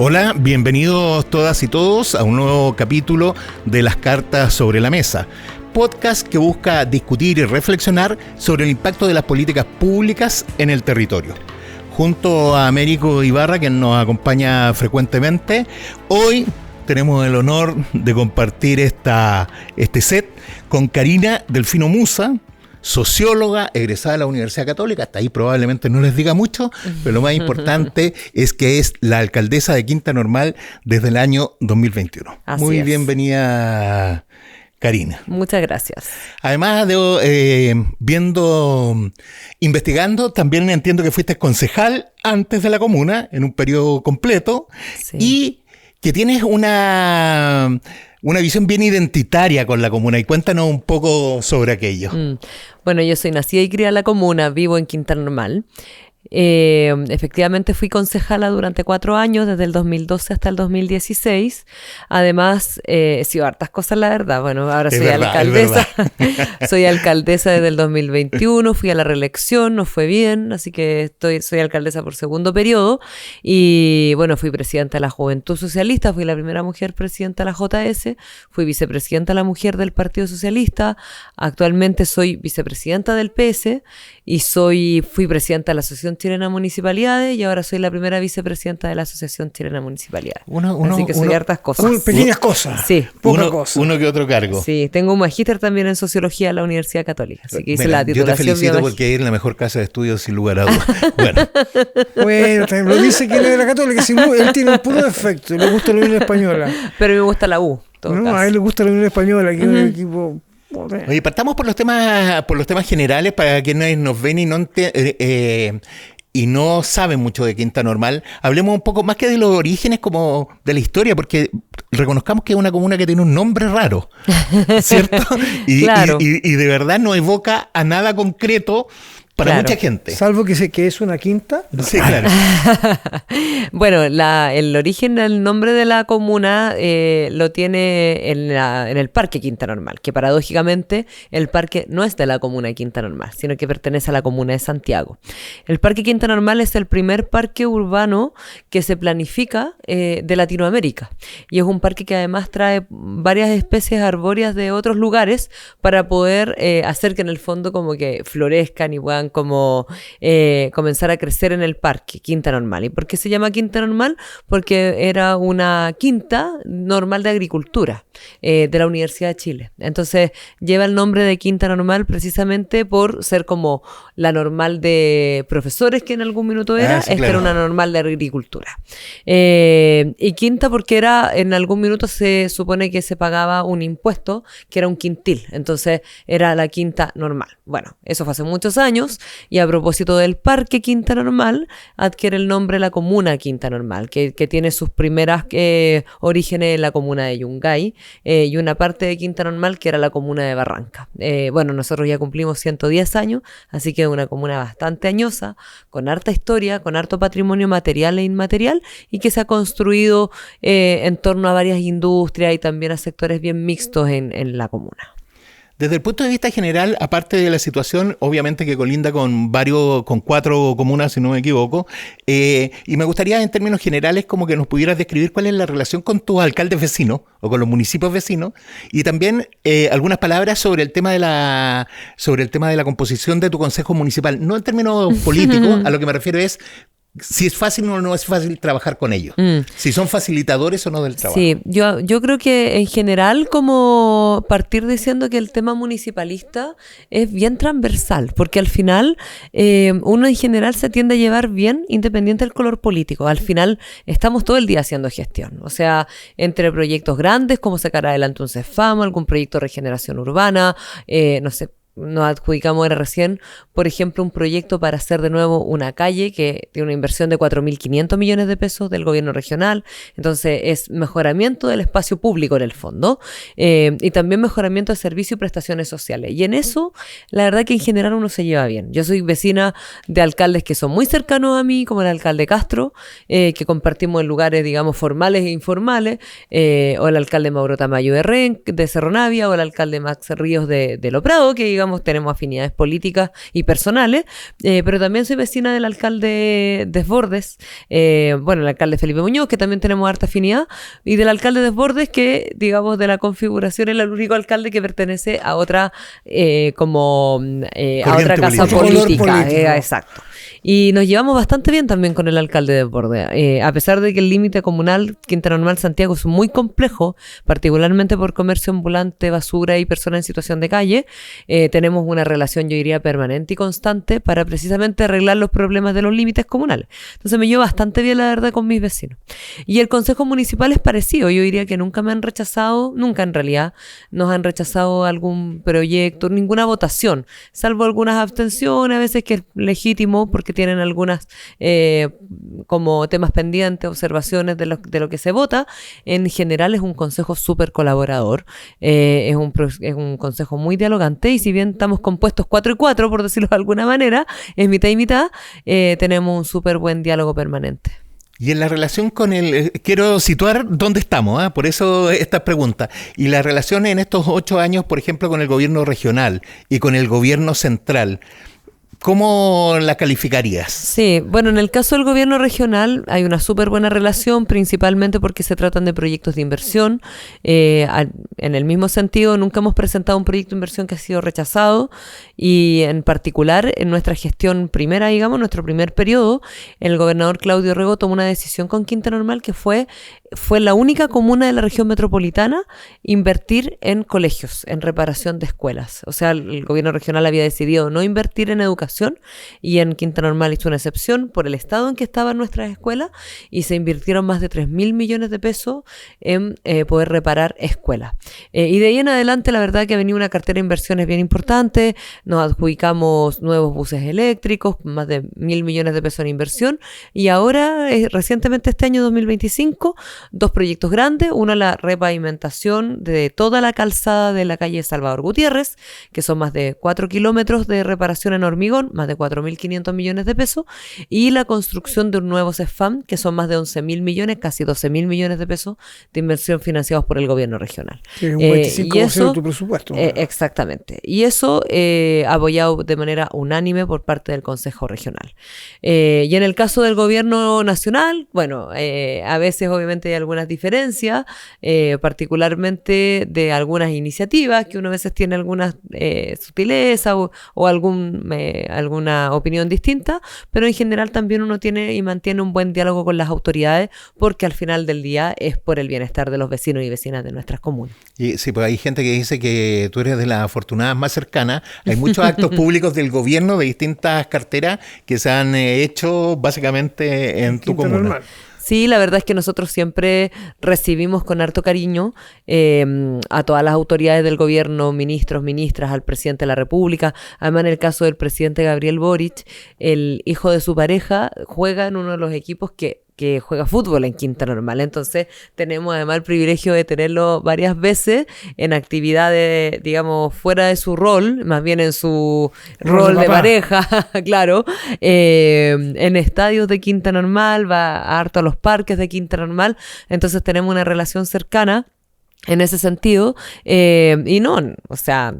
Hola, bienvenidos todas y todos a un nuevo capítulo de Las Cartas sobre la Mesa, podcast que busca discutir y reflexionar sobre el impacto de las políticas públicas en el territorio. Junto a Américo Ibarra, quien nos acompaña frecuentemente, hoy tenemos el honor de compartir este set con Karina Delfino Musa, socióloga, egresada de la Universidad Católica. Hasta ahí probablemente no les diga mucho, pero lo más importante es que es la alcaldesa de Quinta Normal desde el año 2021. Así Muy es. bienvenida, Karina. Muchas gracias. Además, investigando, también entiendo que fuiste concejal antes de la comuna, en un periodo completo, Sí. y que tienes una visión bien identitaria con la comuna. Y cuéntanos un poco sobre aquello. Bueno, yo soy nacida y criada en la comuna, vivo en Quinta Normal. Efectivamente fui concejala durante 4 años, desde el 2012 hasta el 2016. Además, he sido hartas cosas, la verdad. Bueno, ahora soy alcaldesa. Soy alcaldesa desde el 2021, fui a la reelección, no fue bien, así que soy alcaldesa por segundo periodo. Y bueno, fui presidenta de la Juventud Socialista, fui la primera mujer presidenta de la JS, fui vicepresidenta de la mujer del Partido Socialista, actualmente soy vicepresidenta del PS y fui presidenta de la Asociación Chilena de Municipalidades y ahora soy la primera vicepresidenta de la Asociación Chilena de Municipalidades. Así que soy hartas cosas. Pequeñas cosas. Sí. Uno que otro cargo. Sí, tengo un magíster también en Sociología en la Universidad Católica, así que hice la Yo te titulación. felicito porque es la mejor casa de estudios sin lugar a dudas. Bueno, también lo dice que él es de la Católica, él tiene un puro defecto, le gusta la Unión Española. Pero me gusta la U. A él le gusta la Unión Española, que es un equipo... Oye, partamos por los temas generales para quienes nos ven y no saben mucho de Quinta Normal. Hablemos un poco más que de los orígenes, como de la historia, porque reconozcamos que es una comuna que tiene un nombre raro, ¿cierto? Claro. Y de verdad no evoca a nada concreto para mucha gente. Salvo que es una quinta. Sí, claro. Bueno, el origen del nombre de la comuna lo tiene en el Parque Quinta Normal, que paradójicamente el parque no es de la comuna de Quinta Normal, sino que pertenece a la comuna de Santiago. El Parque Quinta Normal es el primer parque urbano que se planifica de Latinoamérica y es un parque que además trae varias especies arbóreas de otros lugares para poder hacer que en el fondo como que florezcan y puedan como comenzar a crecer en el parque Quinta Normal. ¿Y por qué se llama Quinta Normal? Porque era una quinta normal de agricultura de la Universidad de Chile. Entonces lleva el nombre de Quinta Normal precisamente por ser como la normal de profesores que en algún minuto era, sí, esta claro. era una normal de agricultura. Y quinta porque en algún minuto se supone que se pagaba un impuesto que era un quintil, entonces era la quinta normal. Bueno, eso fue hace muchos años. Y a propósito del Parque Quinta Normal, adquiere el nombre la Comuna Quinta Normal, que tiene sus primeras orígenes en la comuna de Yungay y una parte de Quinta Normal que era la comuna de Barranca. Bueno, nosotros ya cumplimos 110 años, así que es una comuna bastante añosa, con harta historia, con harto patrimonio material e inmaterial y que se ha construido en torno a varias industrias y también a sectores bien mixtos en la comuna. Desde el punto de vista general, aparte de la situación, obviamente que colinda con 4 comunas, si no me equivoco, y me gustaría en términos generales como que nos pudieras describir cuál es la relación con tus alcaldes vecinos o con los municipios vecinos, y también algunas palabras sobre el tema de la composición de tu consejo municipal, no en términos políticos, a lo que me refiero es si es fácil o no es fácil trabajar con ellos, si son facilitadores o no del trabajo. Sí, yo creo que en general como partir diciendo que el tema municipalista es bien transversal, porque al final uno en general se tiende a llevar bien independiente del color político. Al final estamos todo el día haciendo gestión, o sea, entre proyectos grandes como sacar adelante un CEFAM, algún proyecto de regeneración urbana, no sé, nos adjudicamos recién, por ejemplo, un proyecto para hacer de nuevo una calle que tiene una inversión de 4.500 millones de pesos del gobierno regional. Entonces es mejoramiento del espacio público en el fondo y también mejoramiento de servicios y prestaciones sociales. Y en eso, la verdad que en general uno se lleva bien. Yo soy vecina de alcaldes que son muy cercanos a mí, como el alcalde Castro, que compartimos en lugares, digamos, formales e informales, o el alcalde Mauro Tamayo de Cerro Navia, o el alcalde Max Ríos de Lo Prado, que digamos digamos, tenemos afinidades políticas y personales, pero también soy vecina del alcalde Desbordes, el alcalde Felipe Muñoz, que también tenemos harta afinidad, y del alcalde Desbordes, que, digamos, de la configuración es el único alcalde que pertenece a otra, a otra casa política. Exacto. Y nos llevamos bastante bien también con el alcalde de Desbordes, a pesar de que el límite comunal Quintana Normal-Santiago es muy complejo, particularmente por comercio ambulante, basura y personas en situación de calle. Tenemos una relación, yo diría, permanente y constante para precisamente arreglar los problemas de los límites comunales. Entonces me llevo bastante bien, la verdad, con mis vecinos. Y el Consejo Municipal es parecido. Yo diría que nunca me han rechazado, nunca en realidad nos han rechazado algún proyecto, ninguna votación, salvo algunas abstenciones, a veces que es legítimo porque tienen algunas como temas pendientes, observaciones de lo que se vota. En general es un consejo súper colaborador, es un consejo muy dialogante, y si bien estamos compuestos 4 y 4, por decirlo de alguna manera, es mitad y mitad, tenemos un súper buen diálogo permanente. Y en la relación con quiero situar dónde estamos, por eso esta pregunta. Y la relación en estos 8 años, por ejemplo, con el gobierno regional y con el gobierno central, ¿cómo la calificarías? Sí, bueno, en el caso del gobierno regional hay una súper buena relación, principalmente porque se tratan de proyectos de inversión. En el mismo sentido, nunca hemos presentado un proyecto de inversión que ha sido rechazado, y en particular en nuestra gestión primera, digamos, nuestro primer periodo, el gobernador Claudio Rego tomó una decisión con Quintana Normal que fue la única comuna de la región metropolitana invertir en colegios, en reparación de escuelas. O sea, el gobierno regional había decidido no invertir en educación, y en Quintana Normal hizo una excepción por el estado en que estaban nuestras escuelas, y se invirtieron más de 3.000 millones de pesos en poder reparar escuelas. Y de ahí en adelante, la verdad que ha venido una cartera de inversiones bien importante. Nos adjudicamos nuevos buses eléctricos, más de 1.000 millones de pesos en inversión, y ahora, recientemente este año 2025, 2 proyectos grandes. Uno, la repavimentación de toda la calzada de la calle Salvador Gutiérrez, que son más de 4 kilómetros de reparación en hormigón, más de 4.500 millones de pesos, y la construcción de un nuevo CEFAM, que son más de 11.000 millones, casi 12.000 millones de pesos de inversión financiados por el gobierno regional. Es un 25% de tu presupuesto. Exactamente. Y eso apoyado de manera unánime por parte del Consejo Regional. Y en el caso del gobierno nacional, bueno, a veces obviamente hay algunas diferencias, particularmente de algunas iniciativas, que uno a veces tiene algunas sutilezas o alguna opinión distinta, pero en general también uno tiene y mantiene un buen diálogo con las autoridades, porque al final del día es por el bienestar de los vecinos y vecinas de nuestras comunas. Y sí, pues hay gente que dice que tú eres de las afortunadas más cercanas. Hay muchos actos públicos del gobierno de distintas carteras que se han hecho básicamente en tu comuna. Normal. Sí, la verdad es que nosotros siempre recibimos con harto cariño a todas las autoridades del gobierno, ministros, ministras, al presidente de la República. Además, en el caso del presidente Gabriel Boric, el hijo de su pareja juega en uno de los equipos que juega fútbol en Quintana Normal. Entonces tenemos además el privilegio de tenerlo varias veces en actividades, digamos, fuera de su rol, más bien en su rol de pareja, claro, en estadios de Quintana Normal, va harto a los parques de Quintana Normal. Entonces tenemos una relación cercana en ese sentido, y no, o sea,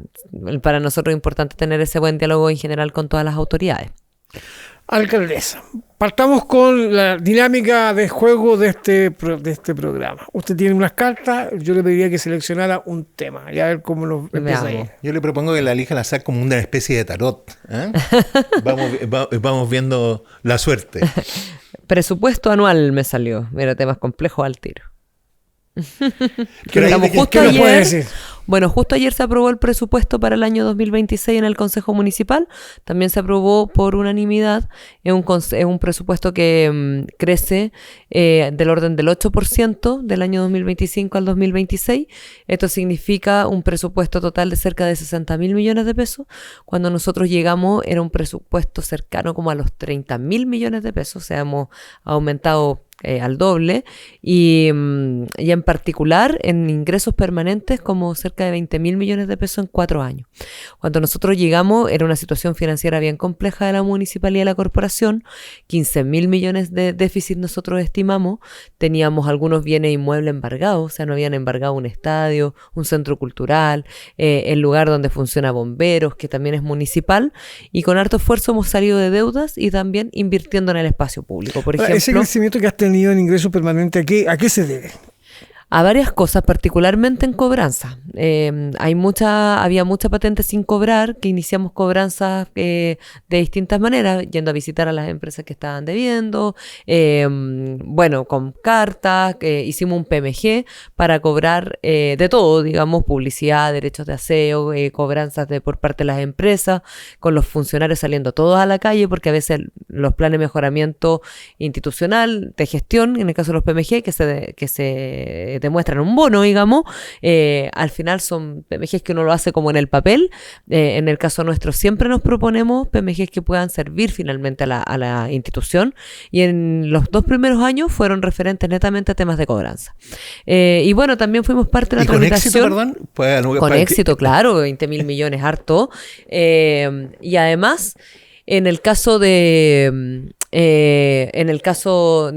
para nosotros es importante tener ese buen diálogo en general con todas las autoridades. Alcaldesa, partamos con la dinámica de juego de este programa. Usted tiene unas cartas, yo le pediría que seleccionara un tema y a ver cómo lo empieza ahí. Yo le propongo que la elija al azar como una especie de tarot. Vamos viendo la suerte. Presupuesto anual me salió. Mira, temas complejos al tiro. ¿Qué nos puede decir? Bueno, justo ayer se aprobó el presupuesto para el año 2026 en el Consejo Municipal. También se aprobó por unanimidad. Es un presupuesto que crece del orden del 8% del año 2025 al 2026. Esto significa un presupuesto total de cerca de 60.000 millones de pesos. Cuando nosotros llegamos era un presupuesto cercano como a los 30.000 millones de pesos. O sea, hemos aumentado al doble, y en particular en ingresos permanentes como cerca cerca de 20.000 millones de pesos en 4 años. Cuando nosotros llegamos era una situación financiera bien compleja de la municipalidad y la corporación, 15.000 millones de déficit nosotros estimamos, teníamos algunos bienes inmuebles embargados, o sea, no habían embargado un estadio, un centro cultural, el lugar donde funciona Bomberos, que también es municipal, y con harto esfuerzo hemos salido de deudas y también invirtiendo en el espacio público. Por ejemplo, ese crecimiento que has tenido en ingreso permanente, ¿a qué se debe? A varias cosas, particularmente en cobranza. Había mucha patente sin cobrar, que iniciamos cobranzas de distintas maneras, yendo a visitar a las empresas que estaban debiendo, con cartas, hicimos un PMG para cobrar de todo, digamos, publicidad, derechos de aseo, cobranzas por parte de las empresas, con los funcionarios saliendo todos a la calle, porque a veces los planes de mejoramiento institucional, de gestión, en el caso de los PMG, que se demuestran un bono, digamos, al final son PMGs que uno lo hace como en el papel. En el caso nuestro siempre nos proponemos PMGs que puedan servir finalmente a la institución, y en los 2 primeros años fueron referentes netamente a temas de cobranza. Y bueno, también fuimos parte de la tramitación. ¿Con éxito, perdón? Con éxito, claro, 20.000 millones, harto. Y además, en el caso de eso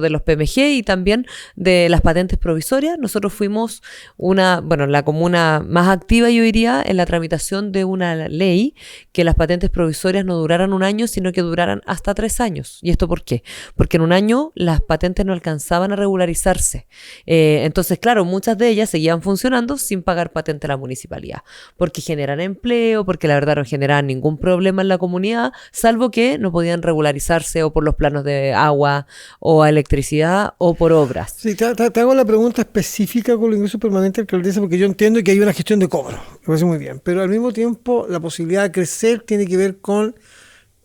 de los PMG y también de las patentes provisorias, nosotros fuimos la comuna más activa, yo diría, en la tramitación de una ley que las patentes provisorias no duraran 1 año, sino que duraran hasta 3 años. ¿Y esto por qué? Porque en 1 año las patentes no alcanzaban a regularizarse. Entonces, claro, muchas de ellas seguían funcionando sin pagar patente a la municipalidad, porque generan empleo, porque la verdad no generaban ningún problema en la comunidad, salvo que no podían regularizarse o por los planos de agua o electricidad o por obras. Sí, te hago la pregunta específica con el ingreso permanente, alcaldesa, porque yo entiendo que hay una gestión de cobro, me parece muy bien, pero al mismo tiempo la posibilidad de crecer tiene que ver con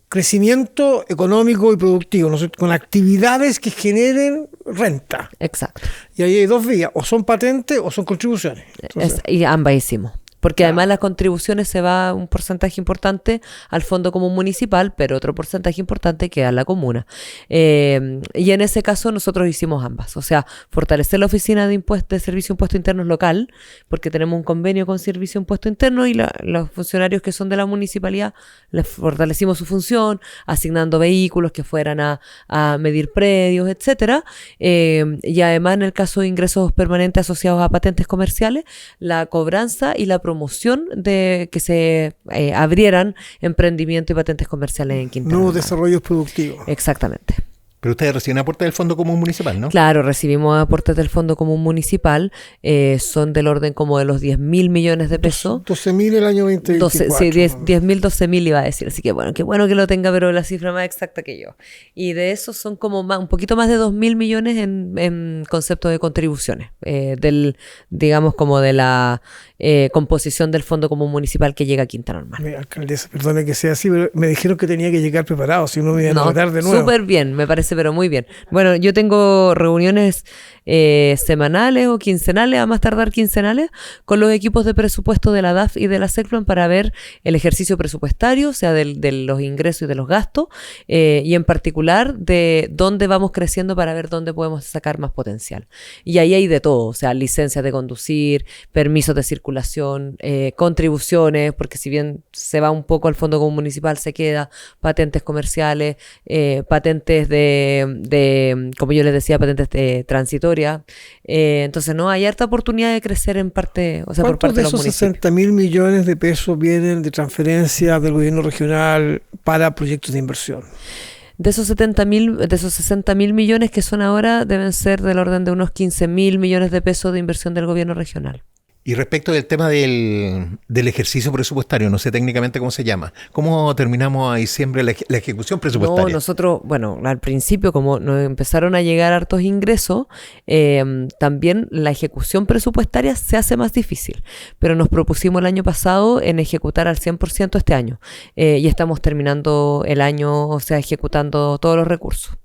crecimiento económico y productivo, ¿no? Con actividades que generen renta. Exacto. Y ahí hay 2 vías, o son patentes o son contribuciones. Y ambas hicimos. Porque además las contribuciones se va un porcentaje importante al Fondo Común Municipal, pero otro porcentaje importante queda a la comuna. Y en ese caso nosotros hicimos ambas. O sea, fortalecer la oficina de Servicio de Impuestos Internos local, porque tenemos un convenio con Servicio de Impuestos Internos, y los funcionarios que son de la municipalidad les fortalecimos su función, asignando vehículos que fueran a medir predios, etcétera. Y además, en el caso de ingresos permanentes asociados a patentes comerciales, la cobranza y la promoción de que se abrieran emprendimientos y patentes comerciales en Quintana Normal. Nuevos desarrollos productivos. Exactamente. Pero ustedes reciben aportes del Fondo Común Municipal, ¿no? Claro, recibimos aportes del Fondo Común Municipal, son del orden como de los 10.000 millones de pesos. 12.000 el año 2024. Sí, 10.000, 12.000 iba a decir, así que bueno, qué bueno que lo tenga, pero la cifra más exacta que yo. Y de esos son como un poquito más de 2.000 millones en concepto de contribuciones, digamos como de la composición del Fondo Común Municipal que llega a Quintana Normal. Alcaldesa, perdone que sea así, pero me dijeron que tenía que llegar preparado, si no me iban a tratar de nuevo. Súper bien, me parece, pero muy bien. Bueno, yo tengo reuniones semanales o quincenales, a más tardar quincenales, con los equipos de presupuesto de la DAF y de la SECPLAN para ver el ejercicio presupuestario, o sea, de los ingresos y de los gastos, y en particular de dónde vamos creciendo para ver dónde podemos sacar más potencial. Y ahí hay de todo, o sea, licencias de conducir, permisos de circulación, contribuciones, porque si bien se va un poco al Fondo Común Municipal, se queda patentes comerciales, patentes de, como yo les decía, patentes transitorias. Entonces, no, hay harta oportunidad de crecer en parte, o sea, por parte de los municipios. ¿Cuántos de esos 60.000 millones de pesos vienen de transferencia del gobierno regional para proyectos de inversión? De esos 60.000 millones que son ahora, deben ser del orden de unos 15.000 millones de pesos de inversión del gobierno regional. Y respecto del tema del ejercicio presupuestario, no sé técnicamente cómo se llama, ¿cómo terminamos a diciembre la ejecución presupuestaria? No, nosotros, bueno, al principio como nos empezaron a llegar hartos ingresos, también la ejecución presupuestaria se hace más difícil, pero nos propusimos el año pasado en ejecutar al 100% este año, y estamos terminando el año, o sea, ejecutando todos los recursos.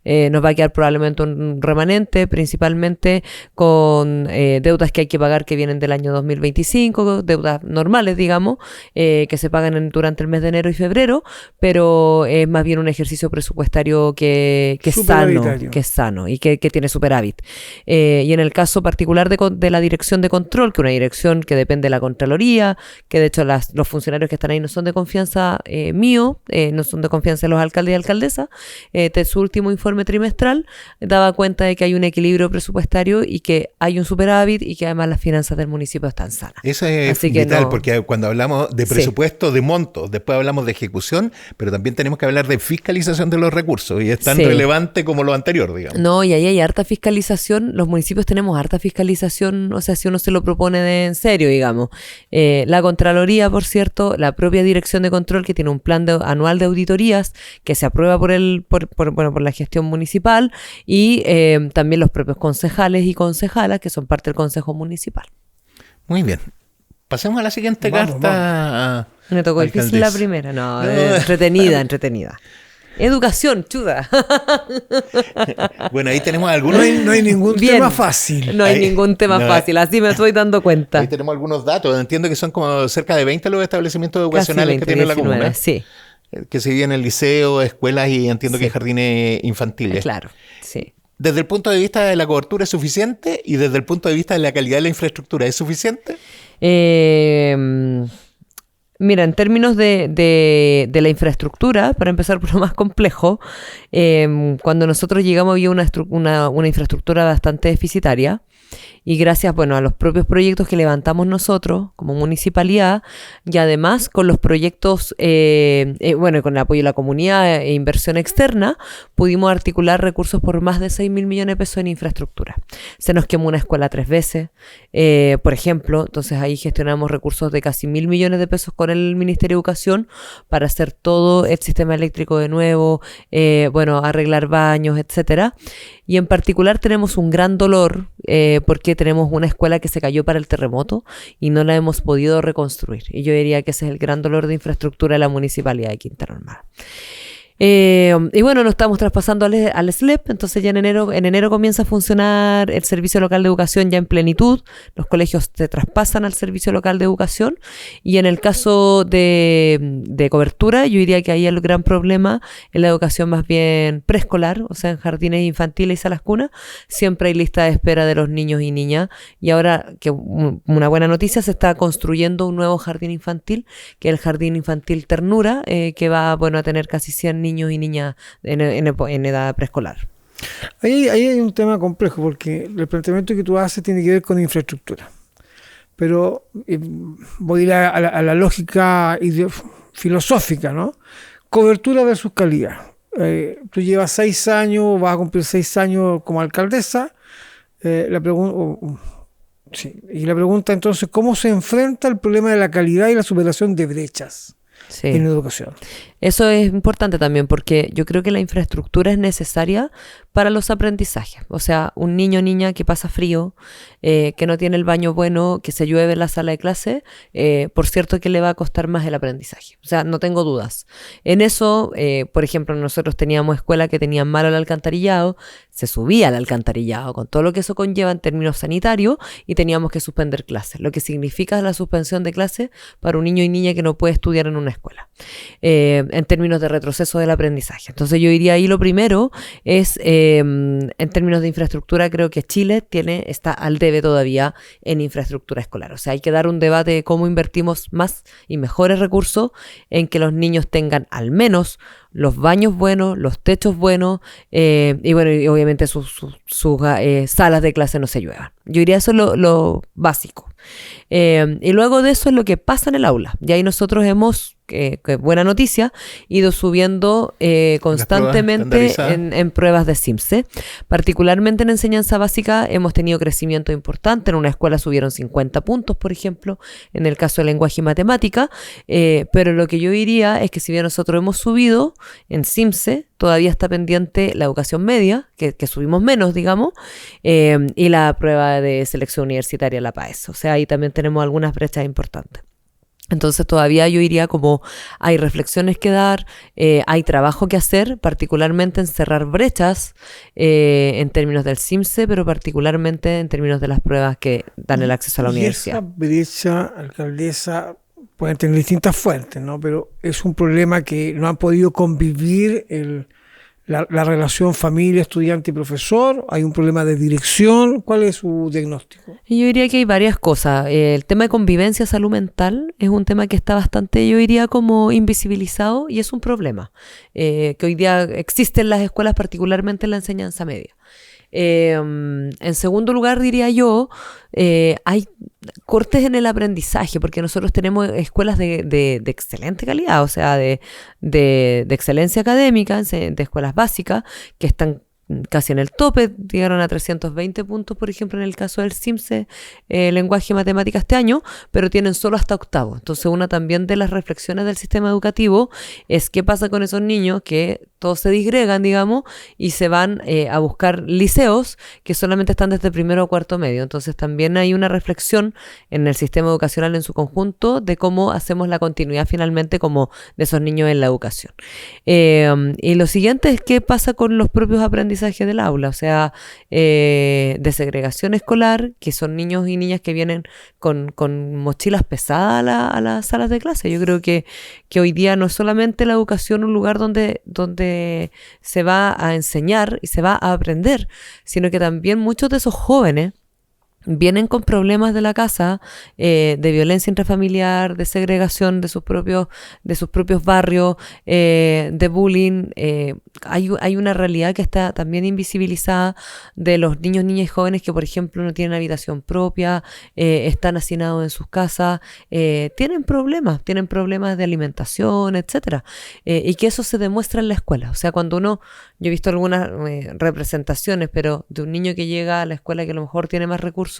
Nos va a quedar probablemente un remanente, principalmente con deudas que hay que pagar que vienen de del año 2025, deudas normales, digamos, que se pagan durante el mes de enero y febrero, pero es más bien un ejercicio presupuestario que es sano y que tiene superávit. Y en el caso particular de la dirección de control, que es una dirección que depende de la Contraloría, que de hecho los funcionarios que están ahí no son de confianza mío, no son de confianza de los alcaldes y alcaldesas, su último informe trimestral daba cuenta de que hay un equilibrio presupuestario y que hay un superávit y que además las finanzas del municipio están sanas. Eso es vital, porque cuando hablamos de presupuesto, de montos, después hablamos de ejecución, pero también tenemos que hablar de fiscalización de los recursos, y es tan relevante como lo anterior, digamos. No, y ahí hay harta fiscalización, los municipios tenemos harta fiscalización, o sea, si uno se lo propone en serio, digamos. La Contraloría, por cierto, la propia Dirección de Control, que tiene un plan anual de auditorías que se aprueba por la gestión municipal, y también los propios concejales y concejalas que son parte del Consejo Municipal. Muy bien. Pasemos a la siguiente carta. Me tocó difícil la primera. No, entretenida. Educación, chuda. Bueno, ahí tenemos algunos. No hay ningún tema fácil. No hay ningún tema fácil, así me estoy dando cuenta. Ahí tenemos algunos datos. Entiendo que son como cerca de 20 los establecimientos educacionales 20, que tiene 19, la comuna. Sí. Que se dividen en liceo, escuelas y entiendo que jardines infantiles. Claro, sí. Desde el punto de vista de la cobertura, ¿es suficiente? Y desde el punto de vista de la calidad de la infraestructura, ¿es suficiente? Mira, en términos de la infraestructura, para empezar por lo más complejo, cuando nosotros llegamos había una infraestructura bastante deficitaria. Y gracias, a los propios proyectos que levantamos nosotros como municipalidad, y además con los proyectos, con el apoyo de la comunidad e inversión externa, pudimos articular recursos por más de 6.000 millones de pesos en infraestructura. Se nos quemó una escuela 3 veces, por ejemplo, entonces ahí gestionamos recursos de casi 1.000 millones de pesos con el Ministerio de Educación para hacer todo el sistema eléctrico de nuevo, arreglar baños, etcétera. Y en particular tenemos un gran dolor porque tenemos una escuela que se cayó para el terremoto y no la hemos podido reconstruir. Y yo diría que ese es el gran dolor de infraestructura de la Municipalidad de Quintana Normal. Nos estamos traspasando al SLEP, entonces ya en enero comienza a funcionar el Servicio Local de Educación ya en plenitud, los colegios se traspasan al Servicio Local de Educación, y en el caso de cobertura, yo diría que ahí el gran problema es la educación más bien preescolar, o sea, en jardines infantiles y salas cunas, siempre hay lista de espera de los niños y niñas, y ahora, que una buena noticia, se está construyendo un nuevo jardín infantil, que es el Jardín Infantil Ternura, que va a tener casi 100 niños y niñas en edad preescolar. Ahí hay un tema complejo, porque el planteamiento que tú haces tiene que ver con infraestructura. Pero voy a ir a la lógica filosófica, ¿no? Cobertura versus calidad. Tú llevas 6 años, vas a cumplir 6 años como alcaldesa. La pregunta entonces, ¿cómo se enfrenta el problema de la calidad y la superación de brechas en educación? Eso es importante también, porque yo creo que la infraestructura es necesaria para los aprendizajes. O sea, un niño o niña que pasa frío, que no tiene el baño bueno, que se llueve en la sala de clase, por cierto que le va a costar más el aprendizaje. O sea, no tengo dudas. En eso, por ejemplo, nosotros teníamos escuela que tenían malo el alcantarillado, se subía al alcantarillado con todo lo que eso conlleva en términos sanitarios, y teníamos que suspender clases, lo que significa la suspensión de clases para un niño y niña que no puede estudiar en una escuela. En términos de retroceso del aprendizaje. Entonces yo diría ahí lo primero es, en términos de infraestructura, creo que Chile está al debe todavía en infraestructura escolar. O sea, hay que dar un debate de cómo invertimos más y mejores recursos en que los niños tengan al menos los baños buenos, los techos buenos, y obviamente sus salas de clase no se lluevan. Yo diría eso es lo básico. Y luego de eso es lo que pasa en el aula. Y ahí nosotros hemos, que buena noticia, ido subiendo constantemente en pruebas de CIMSE. Particularmente en enseñanza básica hemos tenido crecimiento importante. En una escuela subieron 50 puntos, por ejemplo, en el caso de lenguaje y matemática. Pero lo que yo diría es que si bien nosotros hemos subido en CIMSE, todavía está pendiente la educación media, que subimos menos, digamos, y la prueba de selección universitaria, la PAES. O sea, ahí también tenemos algunas brechas importantes. Entonces todavía yo diría como hay reflexiones que dar, hay trabajo que hacer, particularmente en cerrar brechas en términos del CIMSE, pero particularmente en términos de las pruebas que dan el acceso a la universidad. Esa brecha, alcaldesa, pueden tener distintas fuentes, ¿no? Pero es un problema que no han podido convivir la relación familia, estudiante y profesor. Hay un problema de dirección. ¿Cuál es su diagnóstico? Y yo diría que hay varias cosas. El tema de convivencia, salud mental, es un tema que está bastante, yo diría, como invisibilizado y es un problema que hoy día existe en las escuelas, particularmente en la enseñanza media. En segundo lugar, diría yo, hay cortes en el aprendizaje, porque nosotros tenemos escuelas de excelente calidad, o sea, de excelencia académica, de escuelas básicas, que están casi en el tope, llegaron a 320 puntos, por ejemplo, en el caso del CIMSE, lenguaje y matemática este año, pero tienen solo hasta octavo. Entonces, una también de las reflexiones del sistema educativo es qué pasa con esos niños que todos se disgregan, digamos, y se van a buscar liceos que solamente están desde primero o cuarto medio. Entonces, también hay una reflexión en el sistema educacional en su conjunto de cómo hacemos la continuidad finalmente como de esos niños en la educación. Y lo siguiente es qué pasa con los propios aprendizajes del aula, o sea, de segregación escolar, que son niños y niñas que vienen con mochilas pesadas a las salas de clase. Yo creo que hoy día no es solamente la educación un lugar donde se va a enseñar y se va a aprender, sino que también muchos de esos jóvenes vienen con problemas de la casa, de violencia intrafamiliar, de segregación de sus propios barrios, de bullying. Hay una realidad que está también invisibilizada de los niños, niñas y jóvenes que, por ejemplo, no tienen habitación propia, están hacinados en sus casas, tienen problemas de alimentación, etcétera, y que eso se demuestra en la escuela. O sea, cuando yo he visto algunas representaciones, pero de un niño que llega a la escuela que a lo mejor tiene más recursos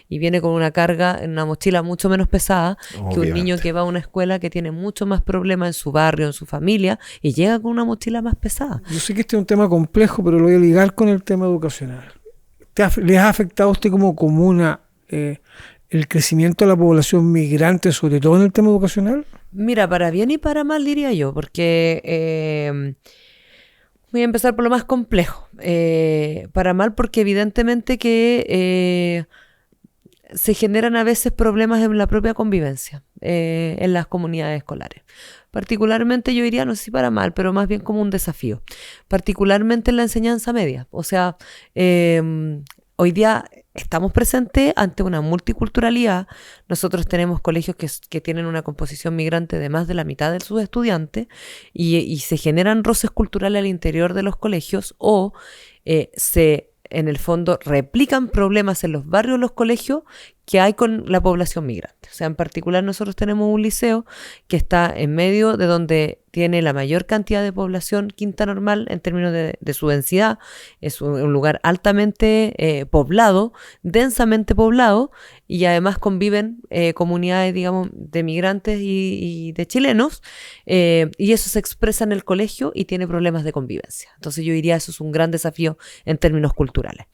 y viene con una carga en una mochila mucho menos pesada que un niño que va a una escuela que tiene mucho más problemas en su barrio, en su familia, y llega con una mochila más pesada. Yo sé que este es un tema complejo, pero lo voy a ligar con el tema educacional. ¿Les ha afectado a usted como comuna el crecimiento de la población migrante, sobre todo en el tema educacional? Mira, para bien y para mal diría yo, porque voy a empezar por lo más complejo. Para mal porque evidentemente que se generan a veces problemas en la propia convivencia en las comunidades escolares. Particularmente yo diría, no sé si para mal, pero más bien como un desafío. Particularmente en la enseñanza media. O sea, hoy día estamos presentes ante una multiculturalidad. Nosotros tenemos colegios que tienen una composición migrante de más de la mitad de sus estudiantes y se generan roces culturales al interior de los colegios o en el fondo replican problemas en los barrios de los colegios que hay con la población migrante. O sea, en particular nosotros tenemos un liceo que está en medio de donde tiene la mayor cantidad de población Quinta Normal en términos de su densidad. Es un lugar altamente poblado, densamente poblado, y además conviven comunidades, digamos, de migrantes y de chilenos, y eso se expresa en el colegio y tiene problemas de convivencia. Entonces yo diría eso es un gran desafío en términos culturales.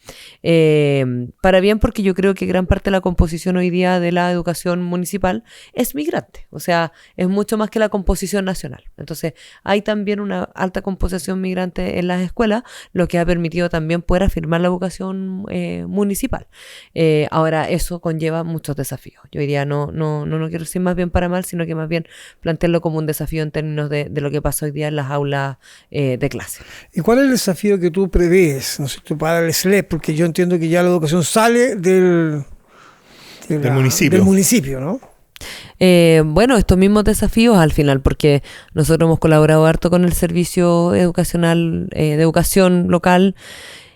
Para bien, porque yo creo que gran parte de la composición hoy día de la educación municipal es migrante, o sea, es mucho más que la composición nacional. Entonces hay también una alta composición migrante en las escuelas, lo que ha permitido también poder afirmar la educación municipal. Ahora eso conlleva muchos desafíos. Yo diría no quiero decir más bien para mal, sino que más bien plantearlo como un desafío en términos de lo que pasa hoy día en las aulas de clase. ¿Y cuál es el desafío que tú prevés, no sé, para el SLEP? Porque yo entiendo que ya la educación sale del municipio, ¿no? Bueno, estos mismos desafíos al final, porque nosotros hemos colaborado harto con el servicio educacional de educación local.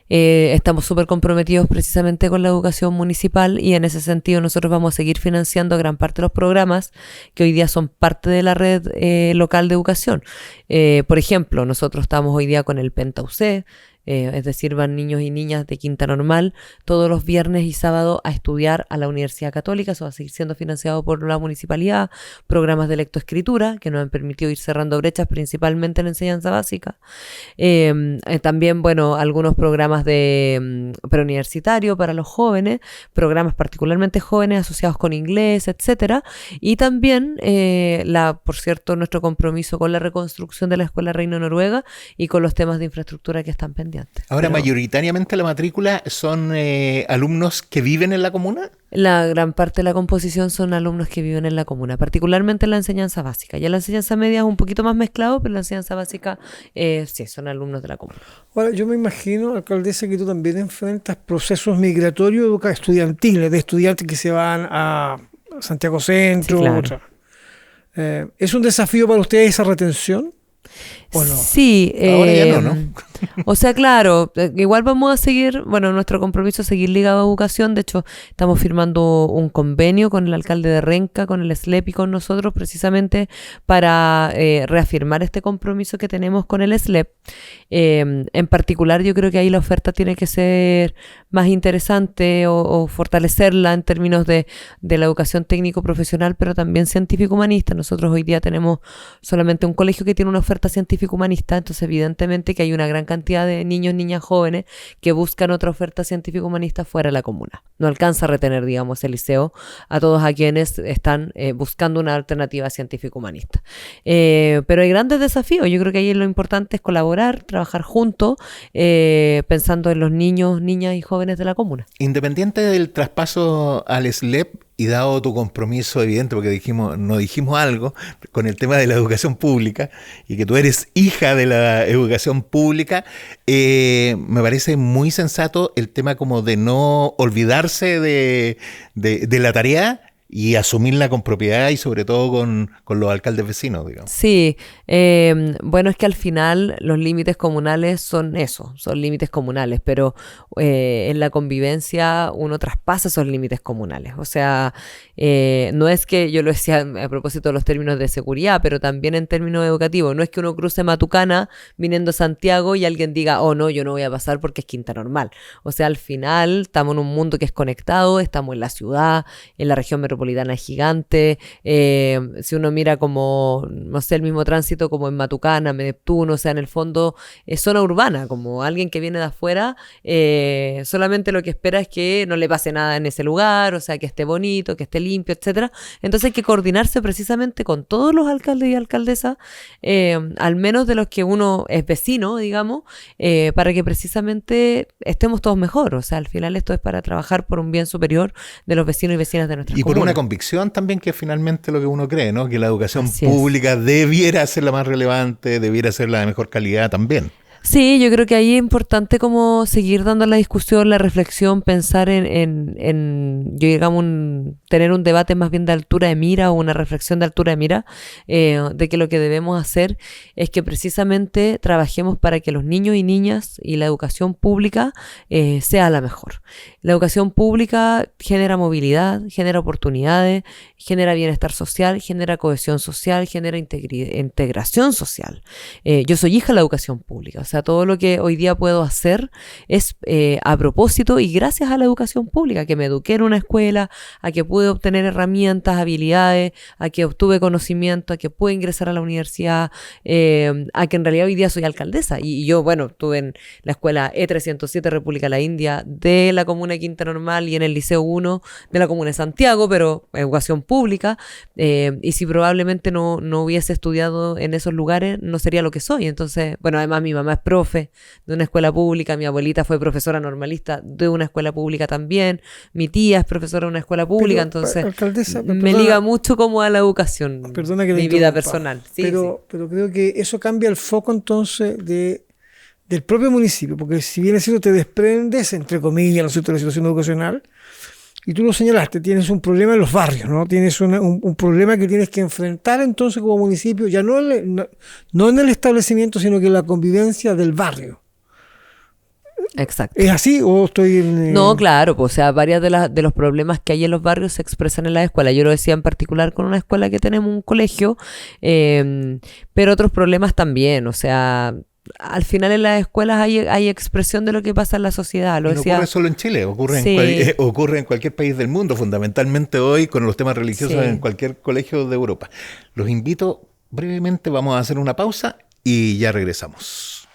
Estamos súper comprometidos precisamente con la educación municipal y en ese sentido nosotros vamos a seguir financiando gran parte de los programas que hoy día son parte de la red local de educación. Por ejemplo, nosotros estamos hoy día con el PENTA-UC, es decir, van niños y niñas de quinta normal todos los viernes y sábados a estudiar a la Universidad Católica. Eso va a seguir siendo financiado por la municipalidad, programas de lectoescritura que nos han permitido ir cerrando brechas principalmente en la enseñanza básica. También, bueno, algunos programas de preuniversitario para los jóvenes, programas particularmente jóvenes asociados con inglés, etcétera. Y también, por cierto, nuestro compromiso con la reconstrucción de la Escuela Reino Noruega y con los temas de infraestructura que están pendientes. Ahora, mayoritariamente la matrícula son alumnos que viven en la comuna. La gran parte de la composición son alumnos que viven en la comuna, particularmente en la enseñanza básica. Ya la enseñanza media es un poquito más mezclado, pero la enseñanza básica sí, son alumnos de la comuna. Ahora, yo me imagino, alcaldesa, que tú también enfrentas procesos migratorios estudiantiles, de estudiantes que se van a Santiago Centro. Sí, claro. ¿Es un desafío para ustedes esa retención? ¿O no? Sí. Ahora ya no. O sea, claro, igual vamos a seguir, bueno, nuestro compromiso es seguir ligado a educación. De hecho, estamos firmando un convenio con el alcalde de Renca, con el SLEP y con nosotros, precisamente para reafirmar este compromiso que tenemos con el SLEP. En particular, yo creo que ahí la oferta tiene que ser más interesante o fortalecerla en términos de la educación técnico-profesional, pero también científico-humanista. Nosotros hoy día tenemos solamente un colegio que tiene una oferta científico-humanista, entonces evidentemente que hay una gran cantidad de niños, niñas jóvenes que buscan otra oferta científico-humanista fuera de la comuna. No alcanza a retener, digamos, el liceo a todos a quienes están buscando una alternativa científico-humanista. Pero hay grandes desafíos. Yo creo que ahí lo importante es colaborar, trabajar juntos, pensando en los niños, niñas y jóvenes de la comuna. Independiente del traspaso al SLEP, y dado tu compromiso evidente, porque no dijimos algo con el tema de la educación pública, y que tú eres hija de la educación pública, me parece muy sensato el tema como de no olvidarse de la tarea y asumirla con propiedad y sobre todo con los alcaldes vecinos, digamos. Sí, bueno, es que al final los límites comunales son eso, son límites comunales, pero en la convivencia uno traspasa esos límites comunales. O sea, no es que, yo lo decía a propósito de los términos de seguridad, pero también en términos educativos, no es que uno cruce Matucana viniendo a Santiago y alguien diga, oh no, yo no voy a pasar porque es Quinta Normal. O sea, al final estamos en un mundo que es conectado, estamos en la ciudad, en la región metropolitana gigante. Si uno mira como, no sé, el mismo tránsito como en Matucana, Neptuno, o sea, en el fondo es zona urbana, como alguien que viene de afuera, solamente lo que espera es que no le pase nada en ese lugar, o sea, que esté bonito, que esté limpio, etcétera. Entonces hay que coordinarse precisamente con todos los alcaldes y alcaldesas, al menos de los que uno es vecino, digamos, para que precisamente estemos todos mejor. O sea, al final esto es para trabajar por un bien superior de los vecinos y vecinas de nuestras comunas. Por una convicción también que es finalmente lo que uno cree, ¿no? Que la educación pública debiera ser la más relevante, debiera ser la de mejor calidad también. Sí, yo creo que ahí es importante como seguir dando la discusión, la reflexión, pensar yo digamos, tener un debate más bien de altura de mira o una reflexión de altura de mira, de que lo que debemos hacer es que precisamente trabajemos para que los niños y niñas y la educación pública sea la mejor. La educación pública genera movilidad, genera oportunidades, genera bienestar social, genera cohesión social, genera integración social. Yo soy hija de la educación pública, o sea, todo lo que hoy día puedo hacer es a propósito y gracias a la educación pública, que me eduqué en una escuela, a que pude obtener herramientas, habilidades, a que obtuve conocimiento, a que pude ingresar a la universidad, a que en realidad hoy día soy alcaldesa. Y yo, bueno, estuve en la escuela E307 República de la India de la comuna de Quinta Normal y en el Liceo 1 de la comuna de Santiago, pero educación pública, y si probablemente no hubiese estudiado en esos lugares, no sería lo que soy. Entonces, bueno, además mi mamá es profe de una escuela pública, mi abuelita fue profesora normalista de una escuela pública también, mi tía es profesora de una escuela pública, entonces alcaldesa, me liga mucho como a la educación, mi vida personal. Sí, pero creo que eso cambia el foco entonces del propio municipio, porque si bien es cierto te desprendes, entre comillas, ¿no es cierto?, de la situación educacional, y tú lo señalaste, tienes un problema en los barrios, ¿no? Tienes un problema que tienes que enfrentar entonces como municipio, ya no en el establecimiento, sino que en la convivencia del barrio. Exacto. ¿Es así o estoy en...? No, claro, pues, o sea, varios de los problemas que hay en los barrios se expresan en las escuelas. Yo lo decía en particular con una escuela que tenemos, un colegio, pero otros problemas también, o sea... al final en las escuelas hay expresión de lo que pasa en la sociedad. No ocurre solo en Chile, ocurre en cualquier país del mundo, fundamentalmente hoy con los temas religiosos en cualquier colegio de Europa. Los invito brevemente, vamos a hacer una pausa y ya regresamos.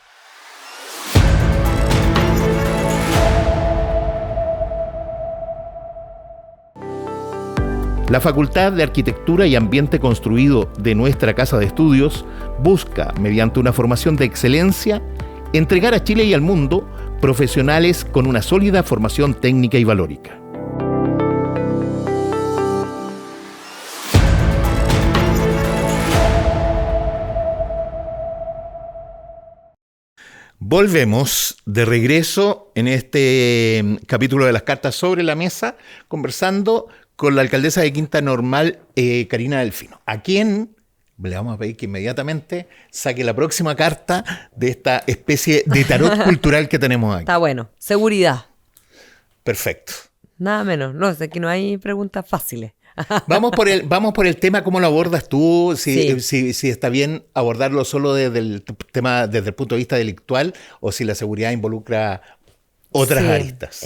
La Facultad de Arquitectura y Ambiente Construido de nuestra Casa de Estudios busca, mediante una formación de excelencia, entregar a Chile y al mundo profesionales con una sólida formación técnica y valórica. Volvemos de regreso en este capítulo de las cartas sobre la mesa, conversando con la alcaldesa de Quinta Normal, Karina Delfino, a quien le vamos a pedir que inmediatamente saque la próxima carta de esta especie de tarot cultural que tenemos aquí. Está bueno. Seguridad. Perfecto. Nada menos. No, es que no hay preguntas fáciles. Vamos por el tema, ¿cómo lo abordas tú? Si está bien abordarlo solo desde el punto de vista delictual o si la seguridad involucra otras aristas.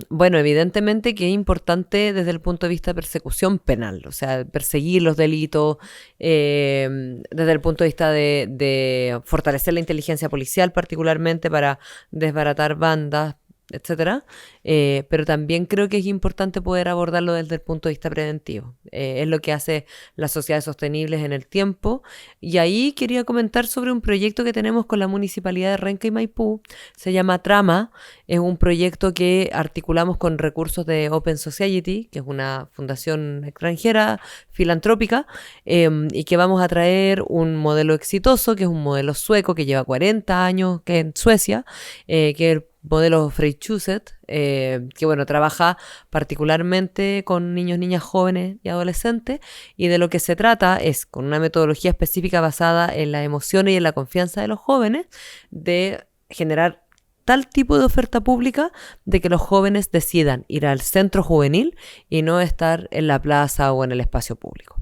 Bueno, evidentemente que es importante desde el punto de vista de persecución penal, o sea, perseguir los delitos, desde el punto de vista de fortalecer la inteligencia policial particularmente para desbaratar bandas, etcétera, pero también creo que es importante poder abordarlo desde el punto de vista preventivo. Es lo que hace las sociedades sostenibles en el tiempo, y ahí quería comentar sobre un proyecto que tenemos con la Municipalidad de Renca y Maipú. Se llama Trama, es un proyecto que articulamos con recursos de Open Society, que es una fundación extranjera filantrópica, y que vamos a traer un modelo exitoso, que es un modelo sueco que lleva 40 años que en Suecia, que es el modelo Freychuset, que bueno, trabaja particularmente con niños, niñas, jóvenes y adolescentes, y de lo que se trata es, con una metodología específica basada en las emociones y en la confianza de los jóvenes, de generar tal tipo de oferta pública de que los jóvenes decidan ir al centro juvenil y no estar en la plaza o en el espacio público.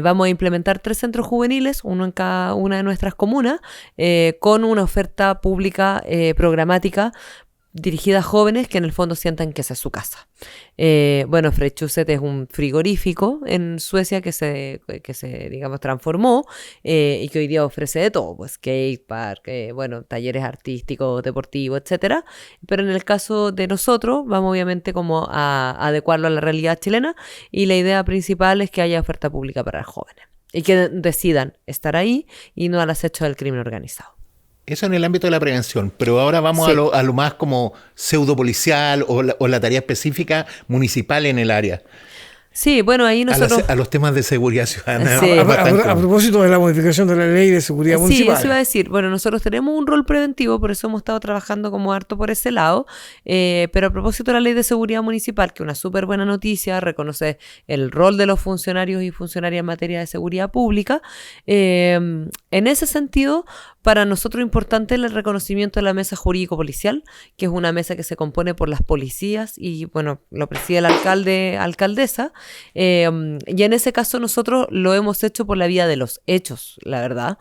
Vamos a implementar 3 centros juveniles, uno en cada una de nuestras comunas, con una oferta pública programática dirigida a jóvenes que en el fondo sientan que esa es su casa. Bueno, Freychuset es un frigorífico en Suecia que se digamos, transformó, y que hoy día ofrece de todo, pues skate park, bueno, talleres artísticos, deportivos, etcétera. Pero en el caso de nosotros, vamos obviamente como a adecuarlo a la realidad chilena, y la idea principal es que haya oferta pública para jóvenes y que decidan estar ahí y no al acecho del crimen organizado. Eso en el ámbito de la prevención, pero ahora vamos a lo más como pseudopolicial o la tarea específica municipal en el área. Sí, bueno, ahí nosotros... A los temas de seguridad ciudadana. Sí. A propósito de la modificación de la ley de seguridad municipal. Sí, eso iba a decir. Bueno, nosotros tenemos un rol preventivo, por eso hemos estado trabajando como harto por ese lado, pero a propósito de la ley de seguridad municipal, que es una súper buena noticia, reconoce el rol de los funcionarios y funcionarias en materia de seguridad pública. En ese sentido, para nosotros es importante el reconocimiento de la mesa jurídico-policial, que es una mesa que se compone por las policías y, bueno, lo preside el alcaldesa. Y en ese caso nosotros lo hemos hecho por la vía de los hechos, la verdad,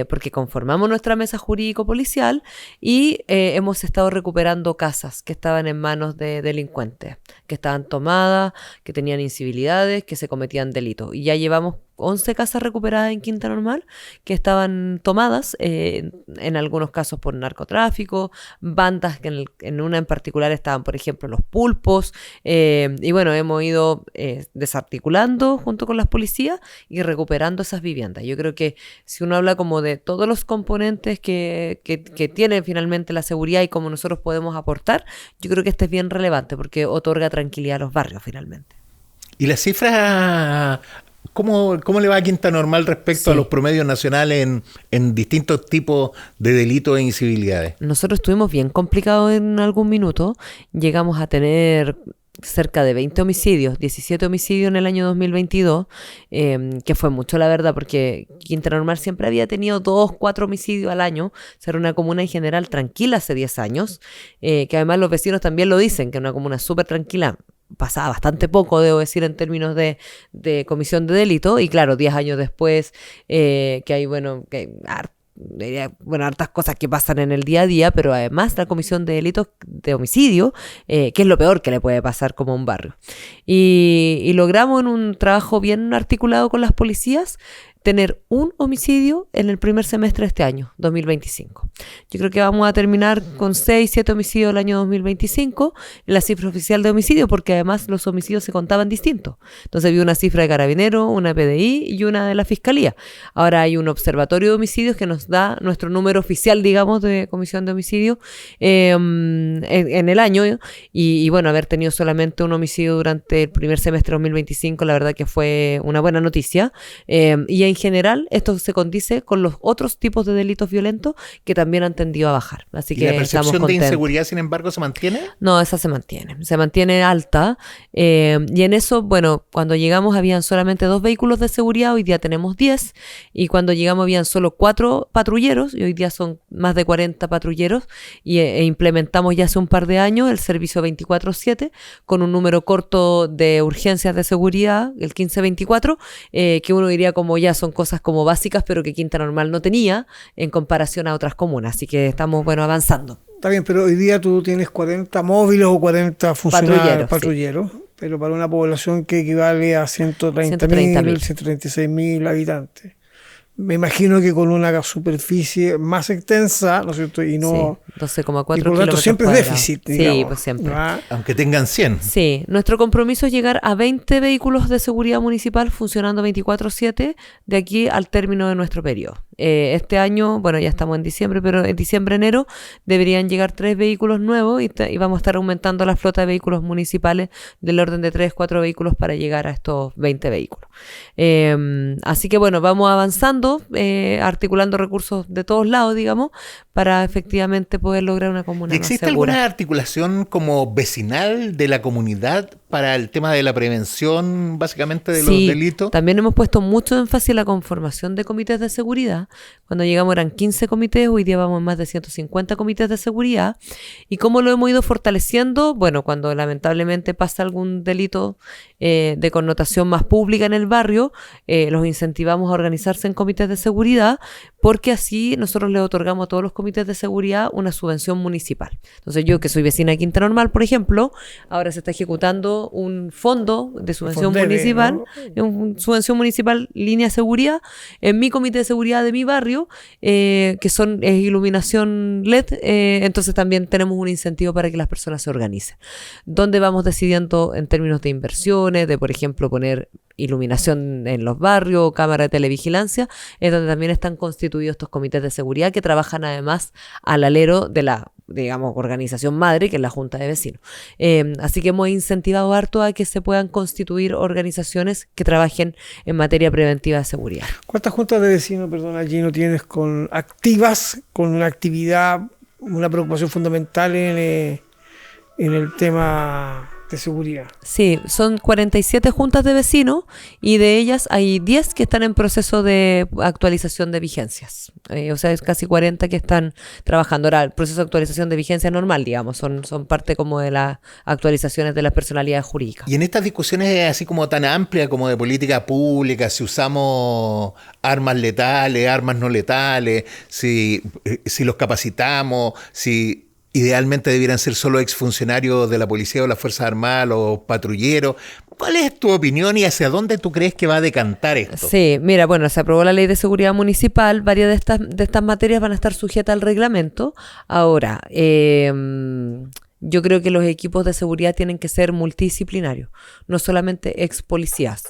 porque conformamos nuestra mesa jurídico-policial y hemos estado recuperando casas que estaban en manos de delincuentes, que estaban tomadas, que tenían incivilidades, que se cometían delitos. Y ya llevamos 11 casas recuperadas en Quinta Normal que estaban tomadas, en algunos casos por narcotráfico, bandas que en una en particular estaban, por ejemplo, los pulpos, y bueno, hemos ido desarticulando junto con las policías y recuperando esas viviendas. Yo creo que si uno habla como de todos los componentes que tiene finalmente la seguridad y cómo nosotros podemos aportar, yo creo que este es bien relevante porque otorga tranquilidad a los barrios finalmente. ¿Y las cifras? ¿Cómo le va a Quinta Normal respecto a los promedios nacionales en distintos tipos de delitos e incivilidades? Nosotros estuvimos bien complicados en algún minuto. Llegamos a tener cerca de 20 homicidios, 17 homicidios en el año 2022, que fue mucho, la verdad, porque Quinta Normal siempre había tenido 2, 4 homicidios al año. Ser una comuna en general tranquila hace 10 años, que además los vecinos también lo dicen, que es una comuna súper tranquila. Pasaba bastante poco, debo decir, en términos de comisión de delito, y claro, 10 años después, que hay, bueno, que hartas cosas que pasan en el día a día, pero además la comisión de delitos de homicidio, que es lo peor que le puede pasar como a un barrio. Y logramos en un trabajo bien articulado con las policías tener un homicidio en el primer semestre de este año, 2025. Yo creo que vamos a terminar con 6, 7 homicidios el año 2025, en la cifra oficial de homicidios, porque además los homicidios se contaban distintos. Entonces había una cifra de Carabineros, una PDI y una de la Fiscalía. Ahora hay un observatorio de homicidios que nos da nuestro número oficial, digamos, de comisión de homicidios en el año. Y bueno, haber tenido solamente un homicidio durante el primer semestre de 2025, la verdad que fue una buena noticia. Y en general, esto se condice con los otros tipos de delitos violentos que también han tendido a bajar. Así ¿Y que la percepción estamos de contentos. inseguridad, sin embargo, se mantiene? No, esa se mantiene alta. Y en eso, bueno, cuando llegamos habían solamente 2 vehículos de seguridad, hoy día tenemos 10. Y cuando llegamos habían solo 4 patrulleros, y hoy día son más de 40 patrulleros. Y implementamos ya hace un par de años el servicio 24/7 con un número corto de urgencias de seguridad, el 1524, que uno diría como ya son cosas como básicas, pero que Quinta Normal no tenía en comparación a otras comunas. Así que estamos, bueno, avanzando. Está bien, pero hoy día tú tienes 40 móviles o 40 funcionarios, patrulleros, sí. Pero para una población que equivale a 130.000, 136.000 habitantes. Me imagino que con una superficie más extensa, ¿no es cierto? Y no, sí, 12,4 y por lo tanto siempre es déficit, digamos. Sí, pues siempre. ¿Ah? Aunque tengan 100. Sí, nuestro compromiso es llegar a 20 vehículos de seguridad municipal funcionando 24/7 de aquí al término de nuestro periodo. Este año, bueno, ya estamos en diciembre, pero en diciembre-enero deberían llegar 3 vehículos nuevos y vamos a estar aumentando la flota de vehículos municipales del orden de 3, 4 vehículos para llegar a estos 20 vehículos. Así que bueno, vamos avanzando, articulando recursos de todos lados, digamos, para efectivamente poder lograr una comuna ¿Y más existe segura. alguna articulación como vecinal de la comunidad para el tema de la prevención, básicamente, de los delitos? También hemos puesto mucho énfasis en la conformación de comités de seguridad. Cuando llegamos eran 15 comités, hoy día vamos en más de 150 comités de seguridad. ¿Y cómo lo hemos ido fortaleciendo? Bueno, cuando lamentablemente pasa algún delito de connotación más pública en el barrio, los incentivamos a organizarse en comités de seguridad, porque así nosotros le otorgamos a todos los comités de seguridad una subvención municipal. Entonces yo, que soy vecina de Quinta Normal, por ejemplo, ahora se está ejecutando un fondo de subvención municipal, ¿no? Una subvención municipal línea de seguridad, en mi comité de seguridad de mi barrio, que es iluminación LED, entonces también tenemos un incentivo para que las personas se organicen. Donde vamos decidiendo en términos de inversiones, de por ejemplo poner iluminación en los barrios, cámara de televigilancia, es donde también están constituidos estos comités de seguridad que trabajan además al alero de la, digamos, organización madre, que es la Junta de Vecinos. Así que hemos incentivado harto a que se puedan constituir organizaciones que trabajen en materia preventiva de seguridad. ¿Cuántas juntas de vecinos, perdón, allí no tienes activas, con una actividad, una preocupación fundamental en el tema de seguridad? Sí, son 47 juntas de vecinos y de ellas hay 10 que están en proceso de actualización de vigencias. O sea, es casi 40 que están trabajando. Ahora, el proceso de actualización de vigencia normal, digamos, son parte como de las actualizaciones de las personalidades jurídicas. Y en estas discusiones así como tan amplias como de política pública, si usamos armas letales, armas no letales, si los capacitamos, si idealmente debieran ser solo exfuncionarios de la policía o las Fuerzas Armadas, los patrulleros. ¿Cuál es tu opinión y hacia dónde tú crees que va a decantar esto? Sí, mira, bueno, se aprobó la Ley de Seguridad Municipal, varias de estas materias van a estar sujetas al reglamento. Ahora, yo creo que los equipos de seguridad tienen que ser multidisciplinarios, no solamente ex policías.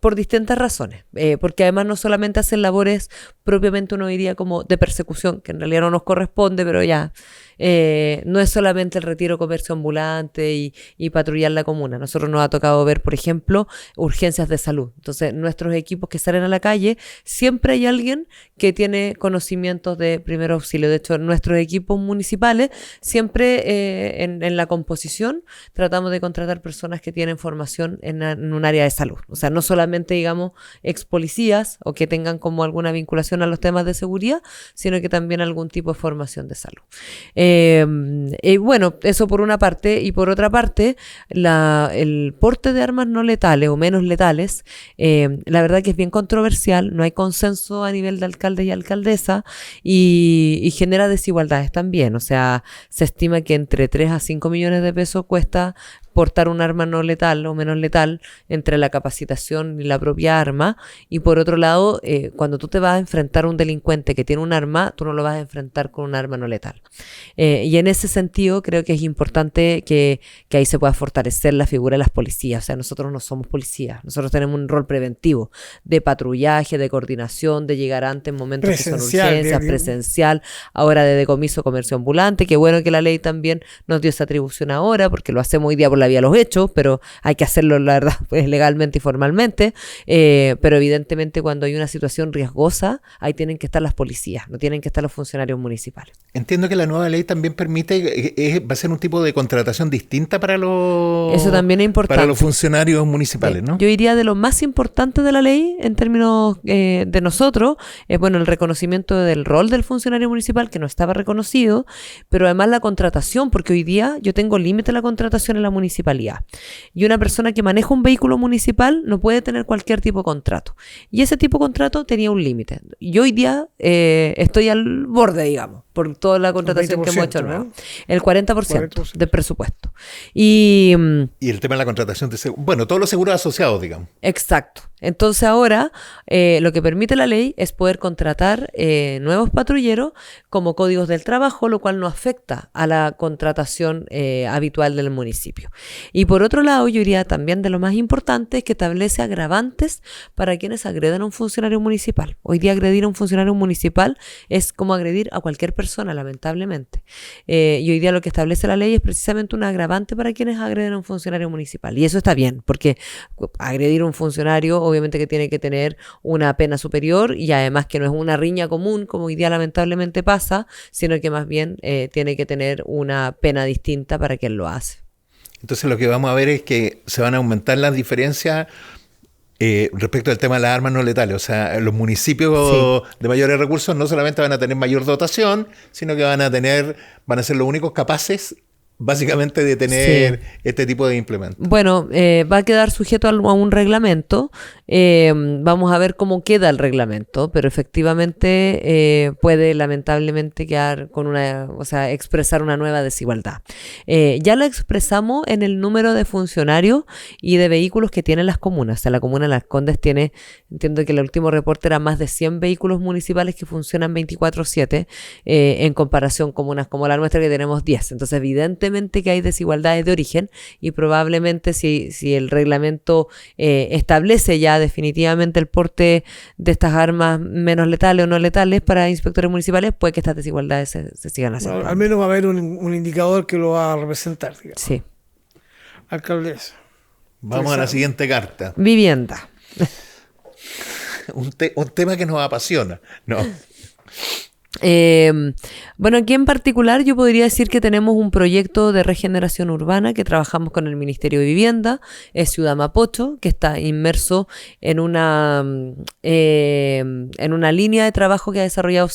Por distintas razones, porque además no solamente hacen labores propiamente uno diría como de persecución, que en realidad no nos corresponde, pero ya no es solamente el retiro comercio ambulante y patrullar la comuna. Nosotros nos ha tocado ver, por ejemplo, urgencias de salud. Entonces, nuestros equipos que salen a la calle, siempre hay alguien que tiene conocimientos de primer auxilio. De hecho, nuestros equipos municipales, siempre en la composición, tratamos de contratar personas que tienen formación en un área de salud. O sea, no solamente, digamos, ex policías o que tengan como alguna vinculación a los temas de seguridad, sino que también algún tipo de formación de salud. Bueno, eso por una parte, y por otra parte, el porte de armas no letales o menos letales, la verdad que es bien controversial, no hay consenso a nivel de alcaldes y alcaldesa, y genera desigualdades también. O sea, se estima que entre 3 a 5 millones de pesos cuesta portar un arma no letal o menos letal entre la capacitación y la propia arma. Y por otro lado, cuando tú te vas a enfrentar a un delincuente que tiene un arma, tú no lo vas a enfrentar con un arma no letal. Y en ese sentido creo que es importante que ahí se pueda fortalecer la figura de las policías. O sea, nosotros no somos policías, nosotros tenemos un rol preventivo de patrullaje, de coordinación, de llegar antes en momentos que son urgencias, presencial, ahora de decomiso comercio ambulante. Qué bueno que la ley también nos dio esa atribución ahora, porque lo hacemos hoy día por la vía de los hechos, pero hay que hacerlo, la verdad, pues legalmente y formalmente. Pero evidentemente cuando hay una situación riesgosa, ahí tienen que estar las policías, no tienen que estar los funcionarios municipales. Entiendo que la nueva ley también permite, va a ser un tipo de contratación distinta para los, eso también es importante, para los funcionarios municipales, ¿no? Yo diría de lo más importante de la ley en términos de nosotros, es bueno, el reconocimiento del rol del funcionario municipal que no estaba reconocido, pero además la contratación, porque hoy día yo tengo límite a la contratación en la municipalidad. Y una persona que maneja un vehículo municipal no puede tener cualquier tipo de contrato. Y ese tipo de contrato tenía un límite. Y hoy día estoy al borde, digamos, por toda la contratación que hemos hecho, ¿no? El 40% del presupuesto. Y el tema de la contratación de bueno, todos los seguros asociados, digamos. Exacto. Entonces ahora lo que permite la ley es poder contratar nuevos patrulleros como códigos del trabajo, lo cual no afecta a la contratación habitual del municipio. Y por otro lado, yo diría también de lo más importante es que establece agravantes para quienes agreden a un funcionario municipal. Hoy día agredir a un funcionario municipal es como agredir a cualquier persona, lamentablemente. Y hoy día lo que establece la ley es precisamente un agravante para quienes agreden a un funcionario municipal. Y eso está bien, porque agredir a un funcionario obviamente que tiene que tener una pena superior, y además que no es una riña común como hoy día lamentablemente pasa, sino que más bien tiene que tener una pena distinta para quien lo hace. Entonces lo que vamos a ver es que se van a aumentar las diferencias respecto al tema de las armas no letales. O sea, los municipios de mayores recursos no solamente van a tener mayor dotación, sino que van a ser los únicos capaces básicamente de tener este tipo de implementos. Bueno, va a quedar sujeto a un reglamento. Vamos a ver cómo queda el reglamento, pero efectivamente puede lamentablemente quedar con expresar una nueva desigualdad. Ya lo expresamos en el número de funcionarios y de vehículos que tienen las comunas. O sea, la comuna de Las Condes tiene, entiendo que el último reporte era más de 100 vehículos municipales que funcionan 24/7 en comparación con comunas como la nuestra que tenemos 10. Entonces, evidentemente que hay desigualdades de origen, y probablemente si el reglamento establece ya definitivamente el porte de estas armas menos letales o no letales para inspectores municipales, puede que estas desigualdades se sigan haciendo. Bueno, al menos va a haber un indicador que lo va a representar, digamos. Sí. Alcaldesa. Vamos a la siguiente carta. Vivienda. un tema que nos apasiona, ¿no? Bueno, aquí en particular yo podría decir que tenemos un proyecto de regeneración urbana que trabajamos con el Ministerio de Vivienda, es Ciudad Mapocho, que está inmerso en una línea de trabajo que ha desarrollado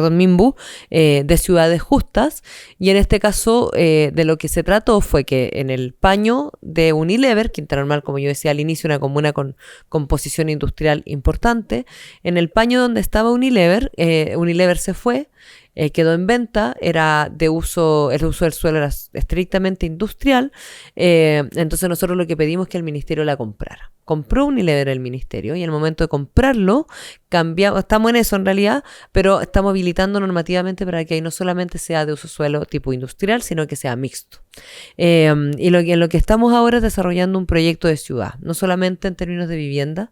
Minbu, de ciudades justas, y en este caso de lo que se trató fue que en el paño de Unilever, Quintana Normal, como yo decía al inicio, una comuna con composición industrial importante, en el paño donde estaba Unilever se fue, quedó en venta, el uso del suelo era estrictamente industrial, entonces nosotros lo que pedimos es que el ministerio la comprara. Compró Unilever el ministerio, y en el momento de comprarlo, estamos en eso en realidad, pero estamos habilitando normativamente para que ahí no solamente sea de uso suelo tipo industrial, sino que sea mixto. Y en lo que estamos ahora es desarrollando un proyecto de ciudad, no solamente en términos de vivienda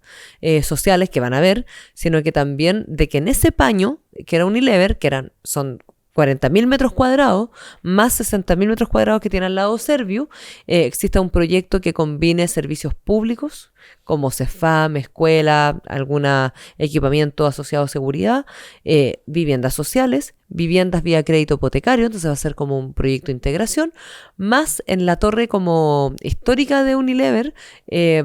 sociales que van a haber, sino que también de que en ese paño, que era Unilever, son 40.000 metros cuadrados, más 60.000 metros cuadrados que tiene al lado Serviu, exista un proyecto que combine servicios públicos como CEFAM, escuela, algún equipamiento asociado a seguridad, viviendas sociales, viviendas vía crédito hipotecario, entonces va a ser como un proyecto de integración, más en la torre como histórica de Unilever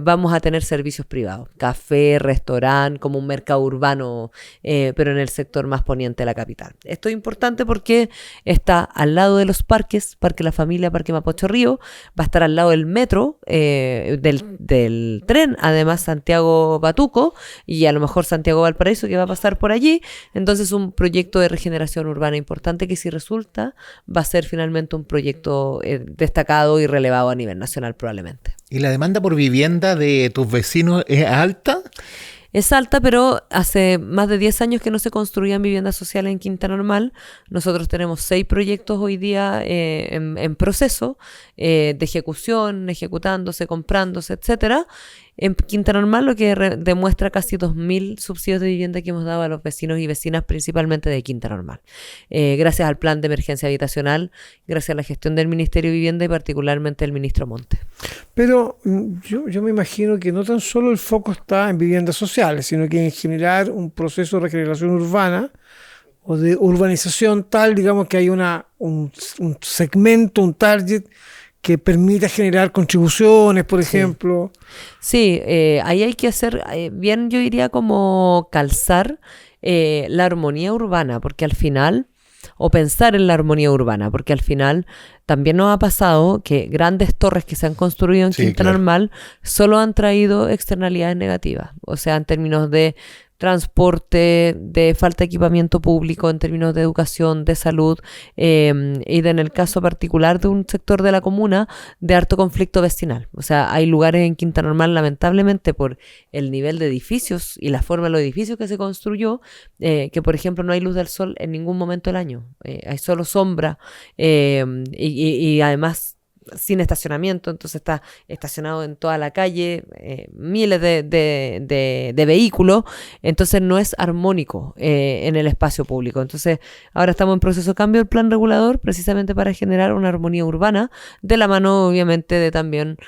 vamos a tener servicios privados, café, restaurante, como un mercado urbano, pero en el sector más poniente de la capital. Esto es importante porque está al lado de los parques, Parque La Familia, Parque Mapocho Río, va a estar al lado del metro, del tren, además Santiago Batuco y a lo mejor Santiago Valparaíso que va a pasar por allí, entonces un proyecto de regeneración urbana importante que si resulta va a ser finalmente un proyecto destacado y relevado a nivel nacional probablemente. ¿Y la demanda por vivienda de tus vecinos es alta? Es alta, pero hace más de 10 años que no se construían viviendas sociales en Quinta Normal. Nosotros tenemos 6 proyectos hoy día en proceso de ejecución, ejecutándose, comprándose, etcétera. En Quinta Normal, lo que demuestra casi 2.000 subsidios de vivienda que hemos dado a los vecinos y vecinas, principalmente de Quinta Normal. Gracias al plan de emergencia habitacional, gracias a la gestión del Ministerio de Vivienda y particularmente del ministro Monte. Pero yo me imagino que no tan solo el foco está en viviendas sociales, sino que en generar un proceso de regeneración urbana o de urbanización tal, digamos, que hay un segmento, un target que permita generar contribuciones, por ejemplo. Sí, ahí hay que hacer bien, yo diría, como calzar la armonía urbana, porque al final, o pensar en la armonía urbana, porque al final también nos ha pasado que grandes torres que se han construido en Quinta Normal solo han traído externalidades negativas, o sea, en términos de transporte, de falta de equipamiento público, en términos de educación, de salud, y en el caso particular de un sector de la comuna, de harto conflicto vecinal. O sea, hay lugares en Quinta Normal, lamentablemente, por el nivel de edificios y la forma de los edificios que se construyó, que por ejemplo no hay luz del sol en ningún momento del año. Hay solo sombra y además sin estacionamiento, entonces está estacionado en toda la calle, miles de vehículos, entonces no es armónico en el espacio público. Entonces ahora estamos en proceso de cambio del plan regulador precisamente para generar una armonía urbana, de la mano obviamente de también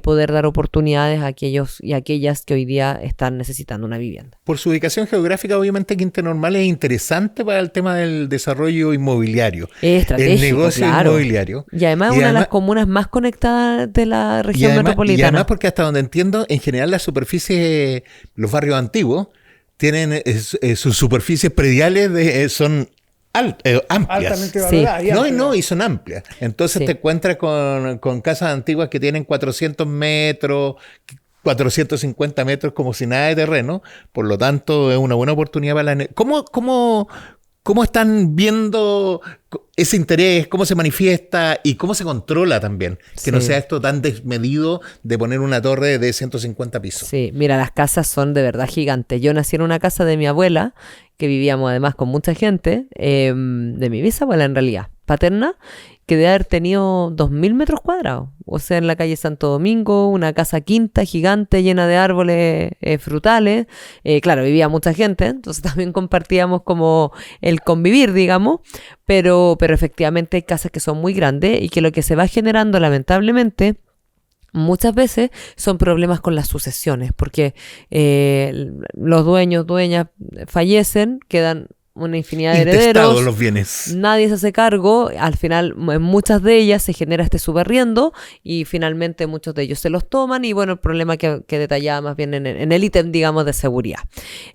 poder dar oportunidades a aquellos y aquellas que hoy día están necesitando una vivienda. Por su ubicación geográfica, obviamente Quinta Normal es interesante para el tema del desarrollo inmobiliario, es estratégico, el negocio inmobiliario. Y además una de las comunas más conectadas de la región metropolitana. Y además porque hasta donde entiendo, en general las superficies, los barrios antiguos, tienen sus superficies prediales son amplias. Altamente valoradas. Y son amplias. Entonces te encuentras con casas antiguas que tienen 400 metros, 450 metros como si nada de terreno. Por lo tanto, es una buena oportunidad para la... ¿Cómo están viendo ese interés? ¿Cómo se manifiesta? ¿Y cómo se controla también? Que no sea esto tan desmedido de poner una torre de 150 pisos. Sí, mira, las casas son de verdad gigantes. Yo nací en una casa de mi abuela, que vivíamos además con mucha gente, de mi bisabuela en realidad, paterna, que debe haber tenido 2.000 metros cuadrados. O sea, en la calle Santo Domingo, una casa quinta gigante llena de árboles frutales. Claro, vivía mucha gente, entonces también compartíamos como el convivir, digamos, pero efectivamente hay casas que son muy grandes y que lo que se va generando lamentablemente muchas veces son problemas con las sucesiones, porque los dueñas fallecen, quedan una infinidad de herederos, los bienes. Nadie se hace cargo, al final en muchas de ellas se genera este subarriendo y finalmente muchos de ellos se los toman y bueno, el problema que detallaba más bien en el ítem, digamos, de seguridad.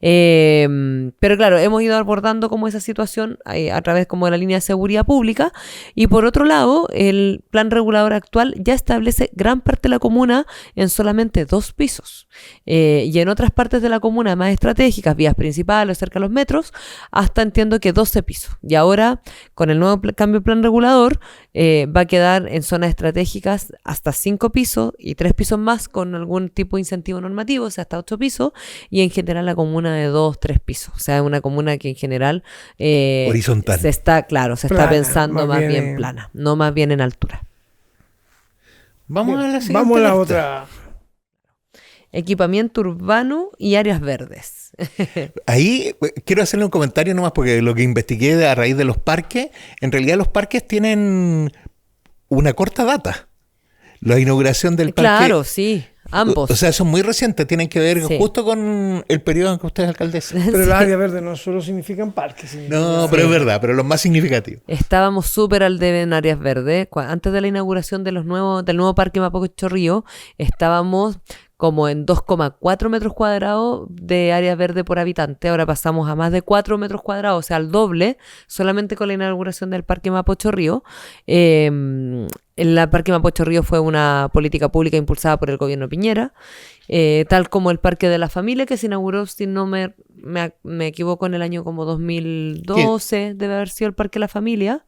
Pero claro, hemos ido abordando como esa situación a través como de la línea de seguridad pública y por otro lado, el plan regulador actual ya establece gran parte de la comuna en solamente 2 pisos y en otras partes de la comuna más estratégicas, vías principales, cerca de los metros, hasta entiendo que 12 pisos. Y ahora, con el nuevo cambio de plan regulador, va a quedar en zonas estratégicas hasta 5 pisos y 3 pisos más con algún tipo de incentivo normativo, o sea, hasta 8 pisos, y en general la comuna de 2, 3 pisos. O sea, es una comuna que en general horizontal. Se está pensando más bien plana, no más bien en altura. Vamos a la siguiente. Vamos a la otra. Equipamiento urbano y áreas verdes. Ahí quiero hacerle un comentario nomás porque lo que investigué a raíz de los parques, en realidad los parques tienen una corta data. La inauguración del parque... Claro, sí. Ambos. O sea, son muy recientes, tienen que ver Sí. justo con el periodo en que usted es alcaldesa. Pero las áreas verdes no solo significan parques. No, pero es verdad, pero los más significativos. Estábamos súper al debe en áreas verdes. Antes de la inauguración del nuevo Parque Mapocho Río, estábamos como en 2,4 metros cuadrados de área verde por habitante. Ahora pasamos a más de 4 metros cuadrados, o sea, al doble, solamente con la inauguración del Parque Mapocho Río. El Parque Mapocho Río fue una política pública impulsada por el gobierno Piñera, tal como el Parque de la Familia, que se inauguró, si no me equivoco, en el año como 2012, debe haber sido el Parque de la Familia.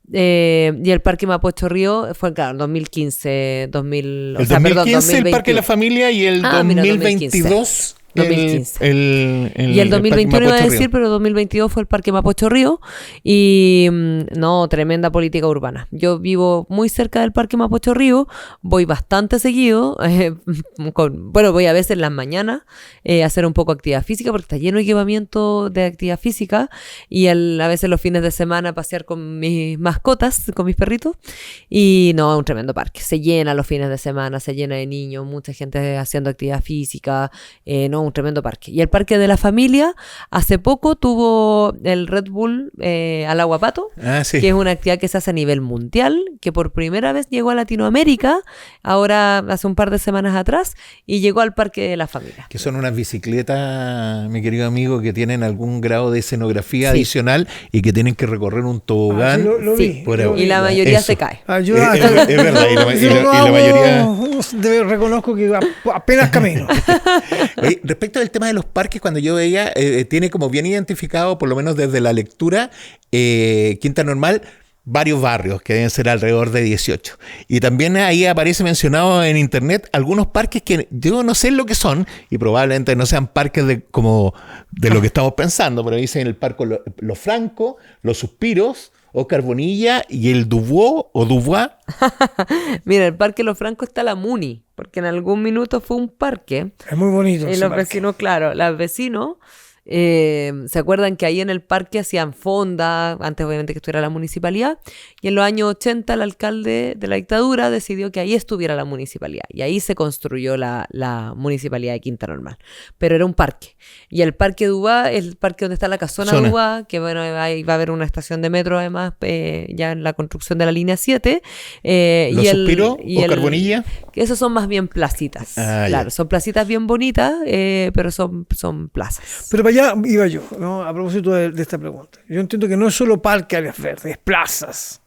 Y el Parque Mapocho Río fue, claro, en 2015, 2000, El 2015 el Parque de la Familia y el 2022 2015. Y el 2021 iba a decir, pero 2022 fue el Parque Mapocho Río. Y no, tremenda política urbana. Yo vivo muy cerca del Parque Mapocho Río, voy bastante seguido, voy a veces en las mañanas a hacer un poco de actividad física, porque está lleno de equipamiento de actividad física, y a veces los fines de semana a pasear con mis mascotas, con mis perritos. Y no, es un tremendo parque. Se llena los fines de semana, se llena de niños, mucha gente haciendo actividad física, un tremendo parque. Y el Parque de la Familia, hace poco tuvo el Red Bull al Aguapato, sí. que es una actividad que se hace a nivel mundial, que por primera vez llegó a Latinoamérica, ahora hace un par de semanas atrás, y llegó al Parque de la Familia. Que son unas bicicletas, mi querido amigo, que tienen algún grado de escenografía adicional y que tienen que recorrer un tobogán. Lo vi. Y la mayoría se cae. Es verdad, y la mayoría... Reconozco que apenas camino. Respecto del tema de los parques, cuando yo veía, tiene como bien identificado, por lo menos desde la lectura, Quinta Normal, varios barrios, que deben ser alrededor de 18. Y también ahí aparece mencionado en internet algunos parques que yo no sé lo que son, y probablemente no sean parques de lo que estamos pensando, pero dicen el Parque Los Francos, Los Suspiros, Oscar Bonilla y el Dubois o Dubois. Mira, el Parque Los Francos está la Muni, porque en algún minuto fue un parque. Es muy bonito. Y los vecinos, claro, los vecinos se acuerdan que ahí en el parque hacían fonda, antes obviamente que estuviera la municipalidad, y en los años 80 el alcalde de la dictadura decidió que ahí estuviera la municipalidad, y ahí se construyó la municipalidad de Quinta Normal, pero era un parque. Y el Parque Dubá es el parque donde está la casona Dubá, que bueno, ahí va a haber una estación de metro además, ya en la construcción de la línea 7. Los Suspiros, Oscar Bonilla. Que esos son más bien placitas, claro, son placitas bien bonitas, pero son plazas. Pero para allá iba yo, ¿no? A propósito de esta pregunta. Yo entiendo que no es solo parque, áreas verdes, es plazas.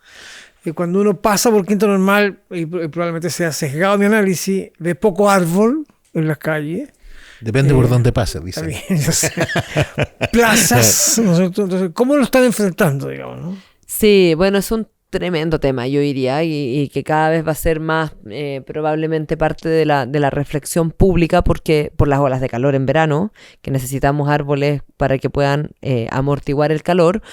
Y cuando uno pasa por Quinta Normal, y probablemente sea sesgado mi análisis, ve poco árbol en las calles. Depende por dónde pase, dice. Bien, yo sé. Plazas, ¿no es cierto? Entonces, ¿cómo lo están enfrentando, digamos, no? Sí, bueno, es un tremendo tema, yo diría, y que cada vez va a ser más probablemente parte de la reflexión pública, porque por las olas de calor en verano, que necesitamos árboles para que puedan amortiguar el calor,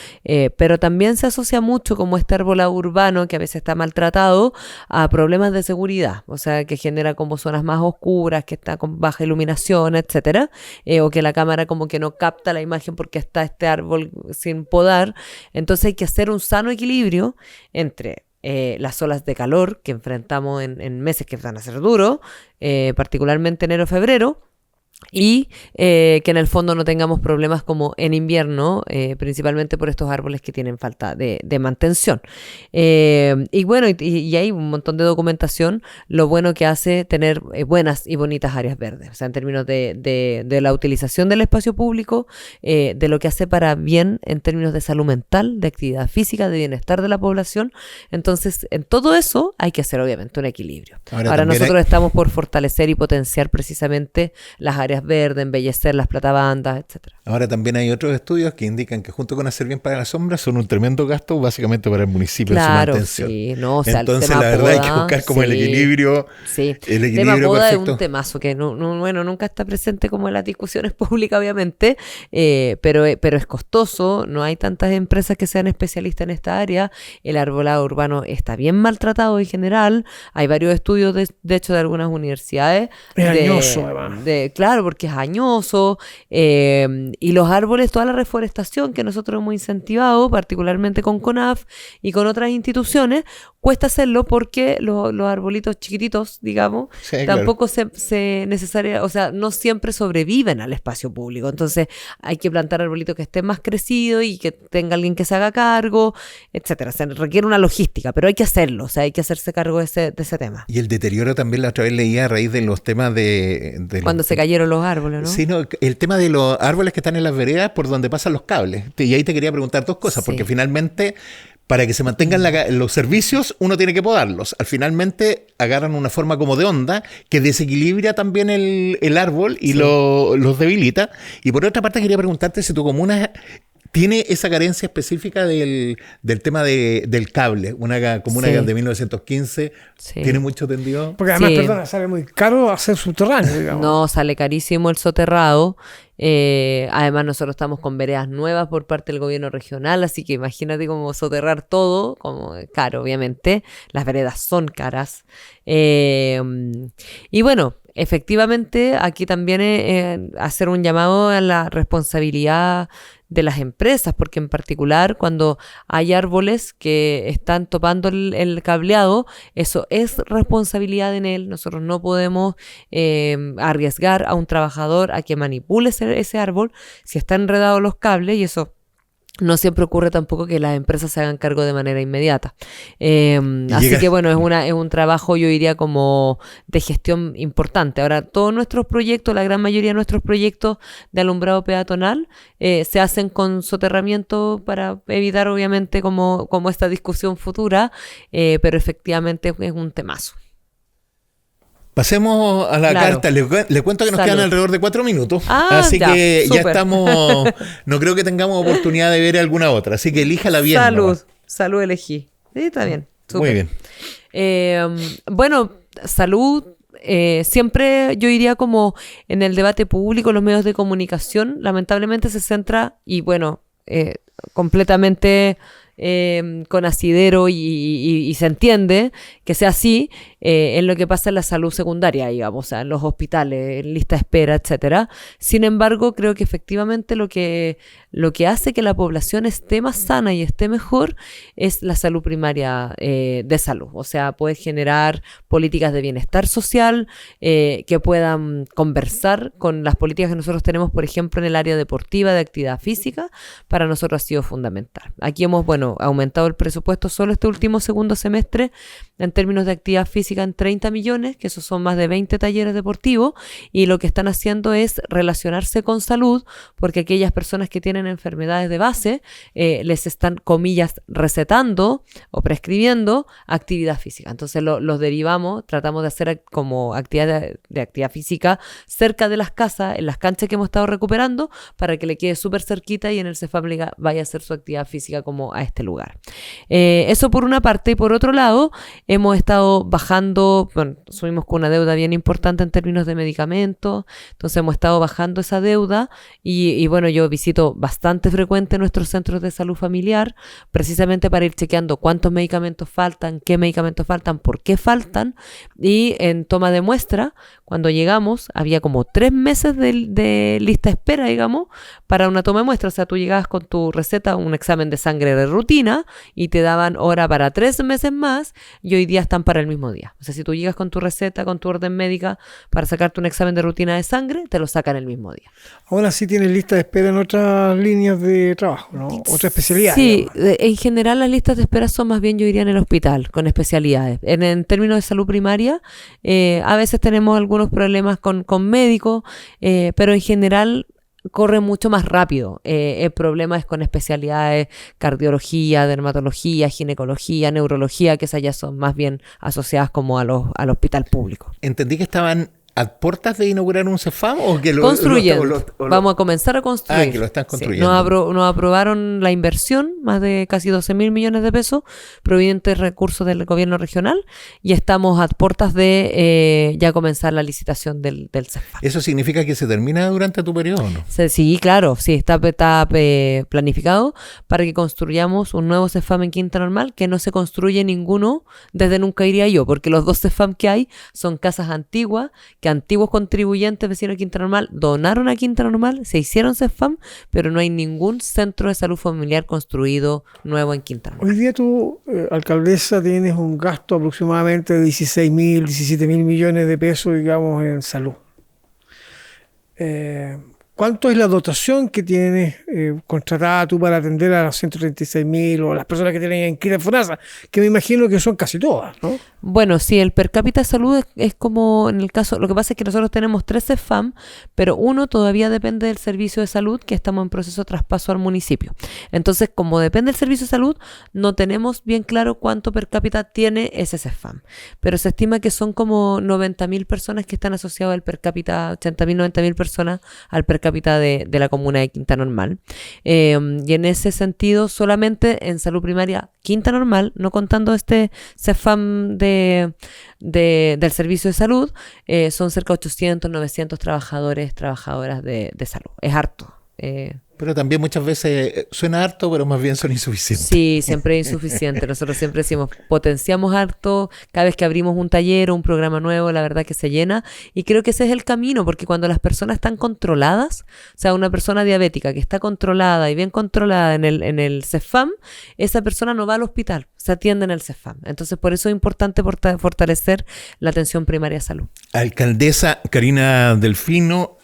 pero también se asocia mucho como este arbolado urbano que a veces está maltratado a problemas de seguridad, o sea, que genera como zonas más oscuras, que está con baja iluminación, etcétera, o que la cámara como que no capta la imagen porque está este árbol sin podar. Entonces hay que hacer un sano equilibrio entre las olas de calor que enfrentamos en meses que van a ser duros, particularmente enero-febrero, y que en el fondo no tengamos problemas como en invierno, principalmente por estos árboles que tienen falta de mantención. Y bueno, y hay un montón de documentación, lo bueno que hace tener buenas y bonitas áreas verdes, o sea, en términos de la utilización del espacio público, de lo que hace para bien en términos de salud mental, de actividad física, de bienestar de la población. Entonces, en todo eso hay que hacer obviamente un equilibrio. Ahora nosotros estamos por fortalecer y potenciar precisamente las áreas verdes, embellecer las platabandas, etcétera. Ahora también hay otros estudios que indican que junto con hacer bien para la sombra son un tremendo gasto básicamente para el municipio en su mantención. Sí, no, o sea, entonces el tema la verdad poda, hay que buscar como sí, el equilibrio. Sí, el el tema equilibrio poda perfecto. es un temazo que bueno, nunca está presente como en las discusiones públicas, obviamente, pero es costoso, no hay tantas empresas que sean especialistas en esta área, el arbolado urbano está bien maltratado en general, hay varios estudios de hecho de algunas universidades. Es añoso, además. Claro, porque es añoso, y los árboles, toda la reforestación que nosotros hemos incentivado, particularmente con CONAF y con otras instituciones, cuesta hacerlo porque los arbolitos chiquititos, digamos, Sí, tampoco se necesaria, o sea, no siempre sobreviven al espacio público. Entonces hay que plantar arbolitos que estén más crecidos y que tenga alguien que se haga cargo, etcétera. Se requiere una logística, pero hay que hacerlo, o sea, hay que hacerse cargo de ese tema. Y el deterioro también la otra vez leía a raíz de los temas de Cuando se cayeron los árboles, ¿no? Sí, no, el tema de los árboles que están en las veredas por donde pasan los cables. Y ahí te quería preguntar dos cosas, Sí. porque finalmente, para que se mantengan los servicios, uno tiene que podarlos. Finalmente agarran una forma como de onda que desequilibra también el árbol y Sí. los debilita. Y por otra parte quería preguntarte si tu comuna tiene esa carencia específica del tema del cable. Una comuna Sí. que de 1915 Sí. tiene mucho tendido. Porque además, Sí. perdona, sale muy caro hacer subterráneo, digamos. No, sale carísimo el soterrado. Además, nosotros estamos con veredas nuevas por parte del gobierno regional, así que imagínate cómo soterrar todo, como caro, obviamente. Las veredas son caras. Y bueno, efectivamente, aquí también hacer un llamado a la responsabilidad de las empresas, porque en particular cuando hay árboles que están topando el cableado, eso es responsabilidad en él. Nosotros no podemos arriesgar a un trabajador a que manipule ese árbol si están enredados los cables, y eso no siempre ocurre tampoco que las empresas se hagan cargo de manera inmediata. Así que bueno, es un trabajo, yo diría, como de gestión importante. Ahora, todos nuestros proyectos, la gran mayoría de nuestros proyectos de alumbrado peatonal se hacen con soterramiento para evitar, obviamente, como esta discusión futura, pero efectivamente es un temazo. Pasemos a la Claro. carta. Le cuento que nos Salud. quedan alrededor de 4 minutos. Ah, así ya, que ya súper. estamos. No creo que tengamos oportunidad de ver alguna otra. Así que elíjala bien. Salud, nomás. salud elegí. Sí, está bien. Muy súper. bien. Bueno, salud. Siempre yo diría como en el debate público, los medios de comunicación lamentablemente se centra, y bueno, completamente con asidero y se entiende que sea así, en lo que pasa en la salud secundaria, digamos, o sea, en los hospitales, en lista de espera, etcétera. Sin embargo, creo que efectivamente lo que hace que la población esté más sana y esté mejor es la salud primaria de salud. O sea, puede generar políticas de bienestar social que puedan conversar con las políticas que nosotros tenemos, por ejemplo, en el área deportiva de actividad física. Para nosotros ha sido fundamental. Aquí hemos, aumentado el presupuesto solo este último segundo semestre en términos de actividad física en 30 millones, que esos son más de 20 talleres deportivos, y lo que están haciendo es relacionarse con salud, porque aquellas personas que tienen enfermedades de base les están, comillas, recetando o prescribiendo actividad física. Entonces los derivamos, tratamos de hacer como actividad de actividad física cerca de las casas, en las canchas que hemos estado recuperando, para que le quede súper cerquita y en el CEFAM vaya a hacer su actividad física como a este lugar. Eso por una parte, y por otro lado, hemos estado bajando, subimos con una deuda bien importante en términos de medicamentos, entonces hemos estado bajando esa deuda y bueno, yo visito bastante frecuente nuestros centros de salud familiar, precisamente para ir chequeando cuántos medicamentos faltan, qué medicamentos faltan, por qué faltan, y en toma de muestra, cuando llegamos, había como 3 meses de lista de espera, digamos, para una toma de muestra. O sea, tú llegabas con tu receta, un examen de sangre de rutina, y te daban hora para 3 meses más, y hoy día están para el mismo día. O sea, si tú llegas con tu receta, con tu orden médica, para sacarte un examen de rutina de sangre, te lo sacan el mismo día. Ahora sí tienes lista de espera en otras líneas de trabajo, ¿no? Otra especialidad. Sí, en general las listas de espera son más bien, yo diría, en el hospital, con especialidades. En términos de salud primaria, a veces tenemos algunos problemas con médicos, pero en general corre mucho más rápido. El problema es con especialidades, cardiología, dermatología, ginecología, neurología, que esas ya son más bien asociadas como al hospital público. Entendí que estaban a puertas de inaugurar un CEFAM o que construyendo. Vamos a comenzar a construir. Ah, que lo están construyendo. Sí, nos aprobaron la inversión, más de casi 12.000 millones de pesos, provenientes de recursos del gobierno regional, y estamos a puertas de ya comenzar la licitación del CEFAM. ¿Eso significa que se termina durante tu periodo o no? Sí, claro, sí, está planificado para que construyamos un nuevo CEFAM en Quinta Normal, que no se construye ninguno desde nunca, diría yo, porque los 2 CEFAM que hay son casas antiguas que que antiguos contribuyentes vecinos de Quinta Normal donaron a Quinta Normal, se hicieron CESFAM, pero no hay ningún centro de salud familiar construido nuevo en Quinta Normal. Hoy día tú, alcaldesa, tienes un gasto aproximadamente de 16.000, 17.000 millones de pesos, digamos, en salud. ¿Cuánto es la dotación que tienes contratada tú para atender a los 136.000 o las personas que tienen en Quinta FONASA? Que me imagino que son casi todas, ¿no? Bueno, sí, el per cápita de salud es como en el caso, lo que pasa es que nosotros tenemos 3 CESFAM, pero uno todavía depende del servicio de salud, que estamos en proceso de traspaso al municipio. Entonces, como depende del servicio de salud, no tenemos bien claro cuánto per cápita tiene ese CESFAM, pero se estima que son como 90.000 personas que están asociadas al per cápita, 80.000, 90.000 personas al per cápita de la comuna de Quinta Normal. Y en ese sentido, solamente en salud primaria Quinta Normal, no contando este CESFAM del servicio de salud, son cerca de 800, 900 trabajadoras de salud. Es harto. Pero también muchas veces suena harto, pero más bien son insuficientes. Sí, siempre es insuficiente. Nosotros siempre decimos, potenciamos harto, cada vez que abrimos un taller o un programa nuevo, la verdad que se llena. Y creo que ese es el camino, porque cuando las personas están controladas, o sea, una persona diabética que está controlada y bien controlada en el CESFAM, esa persona no va al hospital, se atiende en el CESFAM. Entonces, por eso es importante fortalecer la atención primaria de salud. Alcaldesa Karina Delfino,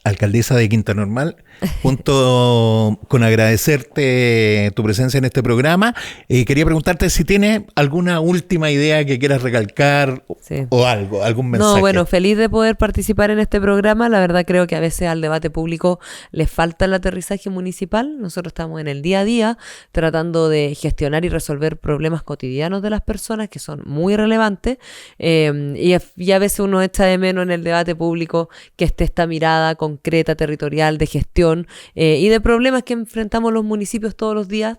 alcaldesa de Quinta Normal, junto con agradecerte tu presencia en este programa, quería preguntarte si tienes alguna última idea que quieras recalcar, sí, o algún mensaje. No, bueno, feliz de poder participar en este programa. La verdad creo que a veces al debate público le falta el aterrizaje municipal. Nosotros estamos en el día a día tratando de gestionar y resolver problemas cotidianos de las personas que son muy relevantes, y a veces uno echa de menos en el debate público que esté esta mirada concreta, territorial, de gestión y de problemas que enfrentamos los municipios todos los días.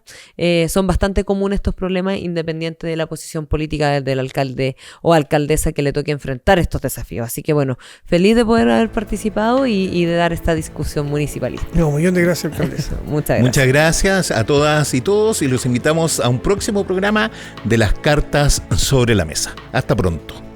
Son bastante comunes estos problemas, independiente de la posición política del alcalde o alcaldesa que le toque enfrentar estos desafíos. Así que bueno, feliz de poder haber participado y de dar esta discusión municipalista. No, un millón de gracias, alcaldesa. Muchas gracias. Muchas gracias a todas y todos, y los invitamos a un próximo programa de Las Cartas sobre la Mesa. Hasta pronto.